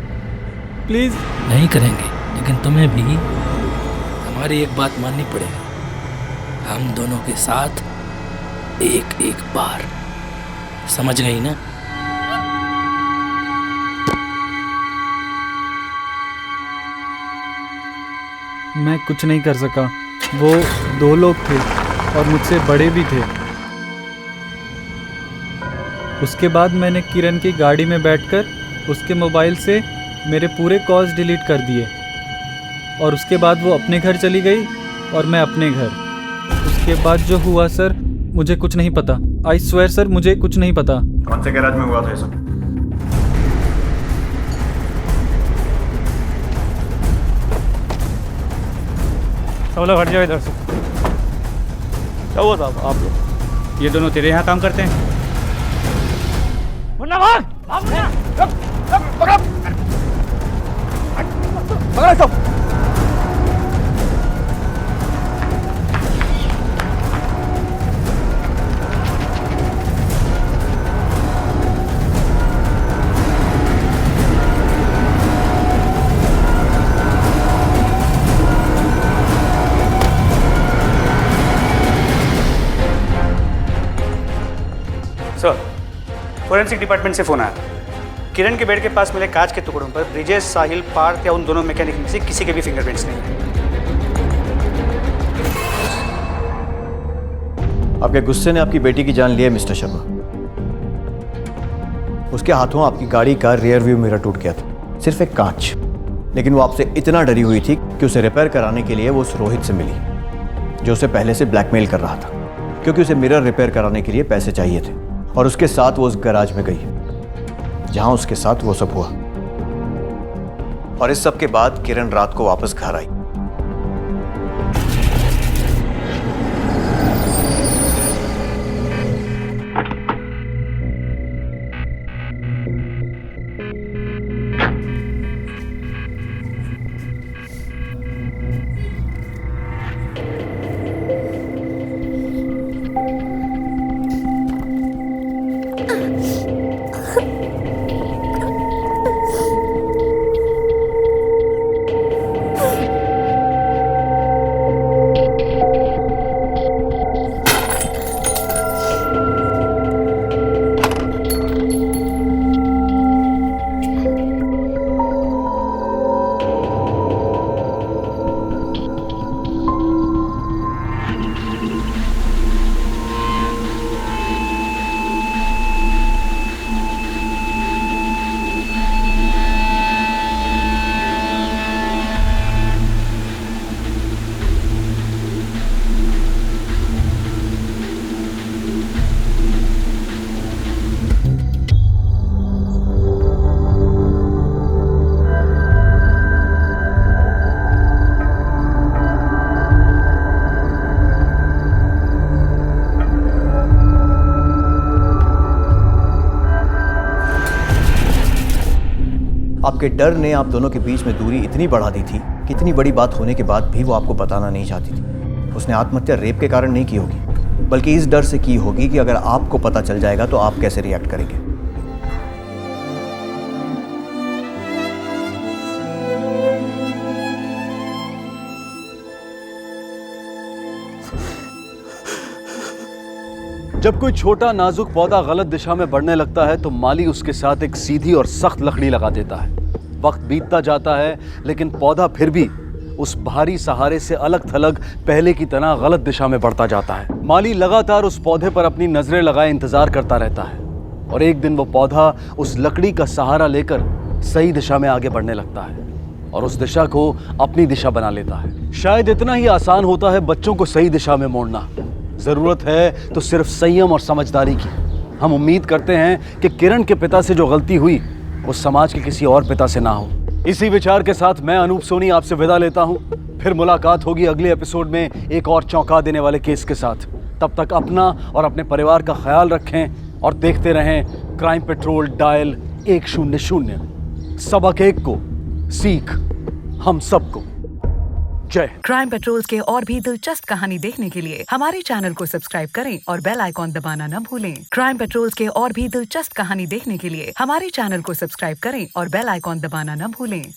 प्लीज। नहीं करेंगे, लेकिन तुम्हें भी हमारी एक बात माननी पड़ेगी। हम दोनों के साथ एक एक बार, समझ गई ना? मैं कुछ नहीं कर सका। वो दो लोग थे और मुझसे बड़े भी थे। उसके बाद मैंने किरण की गाड़ी में बैठकर उसके मोबाइल से मेरे पूरे कॉल्स डिलीट कर दिए और उसके बाद वो अपने घर चली गई और मैं अपने घर। उसके बाद जो हुआ सर, मुझे कुछ नहीं पता। आई स्वेयर सर, मुझे कुछ नहीं पता। कौन से गैराज में हुआ था ये सब? सब लोग हट जाओ इधर से। क्या हुआ था आप लोग? ये दोनों तेरे यहाँ काम करते हैं? मुन्ना भाग, भाग मुन्ना, पकड़, पकड़ इसको। फोरेंसिक डिपार्टमेंट से फ़ोन आया। किरण के बेड के पास मिले कांच के टुकड़ों पर ब्रिजेश, साहिल, पार्थ या उन दोनों मैकेनिक में से किसी के भी फिंगरप्रिंट्स नहीं है। आपके गुस्से ने आपकी बेटी की जान ली है मिस्टर शर्मा। उसके हाथों आपकी गाड़ी का रियर व्यू मिरर टूट गया था, सिर्फ एक कांच। लेकिन वो आपसे इतना डरी हुई थी कि उसे रिपेयर कराने के लिए वो उस रोहित से मिली, जो उसे पहले से ब्लैकमेल कर रहा था, क्योंकि उसे मिरर रिपेयर कराने के लिए पैसे चाहिए थे। और उसके साथ वो उस गैराज में गई जहां उसके साथ वो सब हुआ। और इस सब के बाद किरण रात को वापस घर आई। आपके डर ने आप दोनों के बीच में दूरी इतनी बढ़ा दी थी कि इतनी बड़ी बात होने के बाद भी वो आपको बताना नहीं चाहती थी। उसने आत्महत्या रेप के कारण नहीं की होगी, बल्कि इस डर से की होगी कि अगर आपको पता चल जाएगा तो आप कैसे रिएक्ट करेंगे। जब कोई छोटा नाजुक पौधा गलत दिशा में बढ़ने लगता है तो माली उसके साथ एक सीधी और सख्त लकड़ी लगा देता है। वक्त बीतता जाता है लेकिन पौधा फिर भी उस भारी सहारे से अलग थलग पहले की तरह गलत दिशा में बढ़ता जाता है। माली लगातार उस पौधे पर अपनी नजरें लगाए इंतजार करता रहता है और एक दिन वो पौधा उस लकड़ी का सहारा लेकर सही दिशा में आगे बढ़ने लगता है और उस दिशा को अपनी दिशा बना लेता है। शायद इतना ही आसान होता है बच्चों को सही दिशा में मोड़ना। जरूरत है तो सिर्फ संयम और समझदारी की। हम उम्मीद करते हैं कि किरण के पिता से जो गलती हुई वो समाज के किसी और पिता से ना हो। इसी विचार के साथ मैं अनूप सोनी आपसे विदा लेता हूं। फिर मुलाकात होगी अगले एपिसोड में एक और चौंका देने वाले केस के साथ। तब तक अपना और अपने परिवार का ख्याल रखें और देखते रहें क्राइम पेट्रोल डायल 100। सबक एक को सीख हम सबको। जय। क्राइम पेट्रोल्स के और भी दिलचस्प कहानी देखने के लिए हमारे चैनल को सब्सक्राइब करें और बेल आइकॉन दबाना न भूलें। क्राइम पेट्रोल्स के और भी दिलचस्प कहानी देखने के लिए हमारे चैनल को सब्सक्राइब करें और बेल आइकॉन दबाना न भूलें।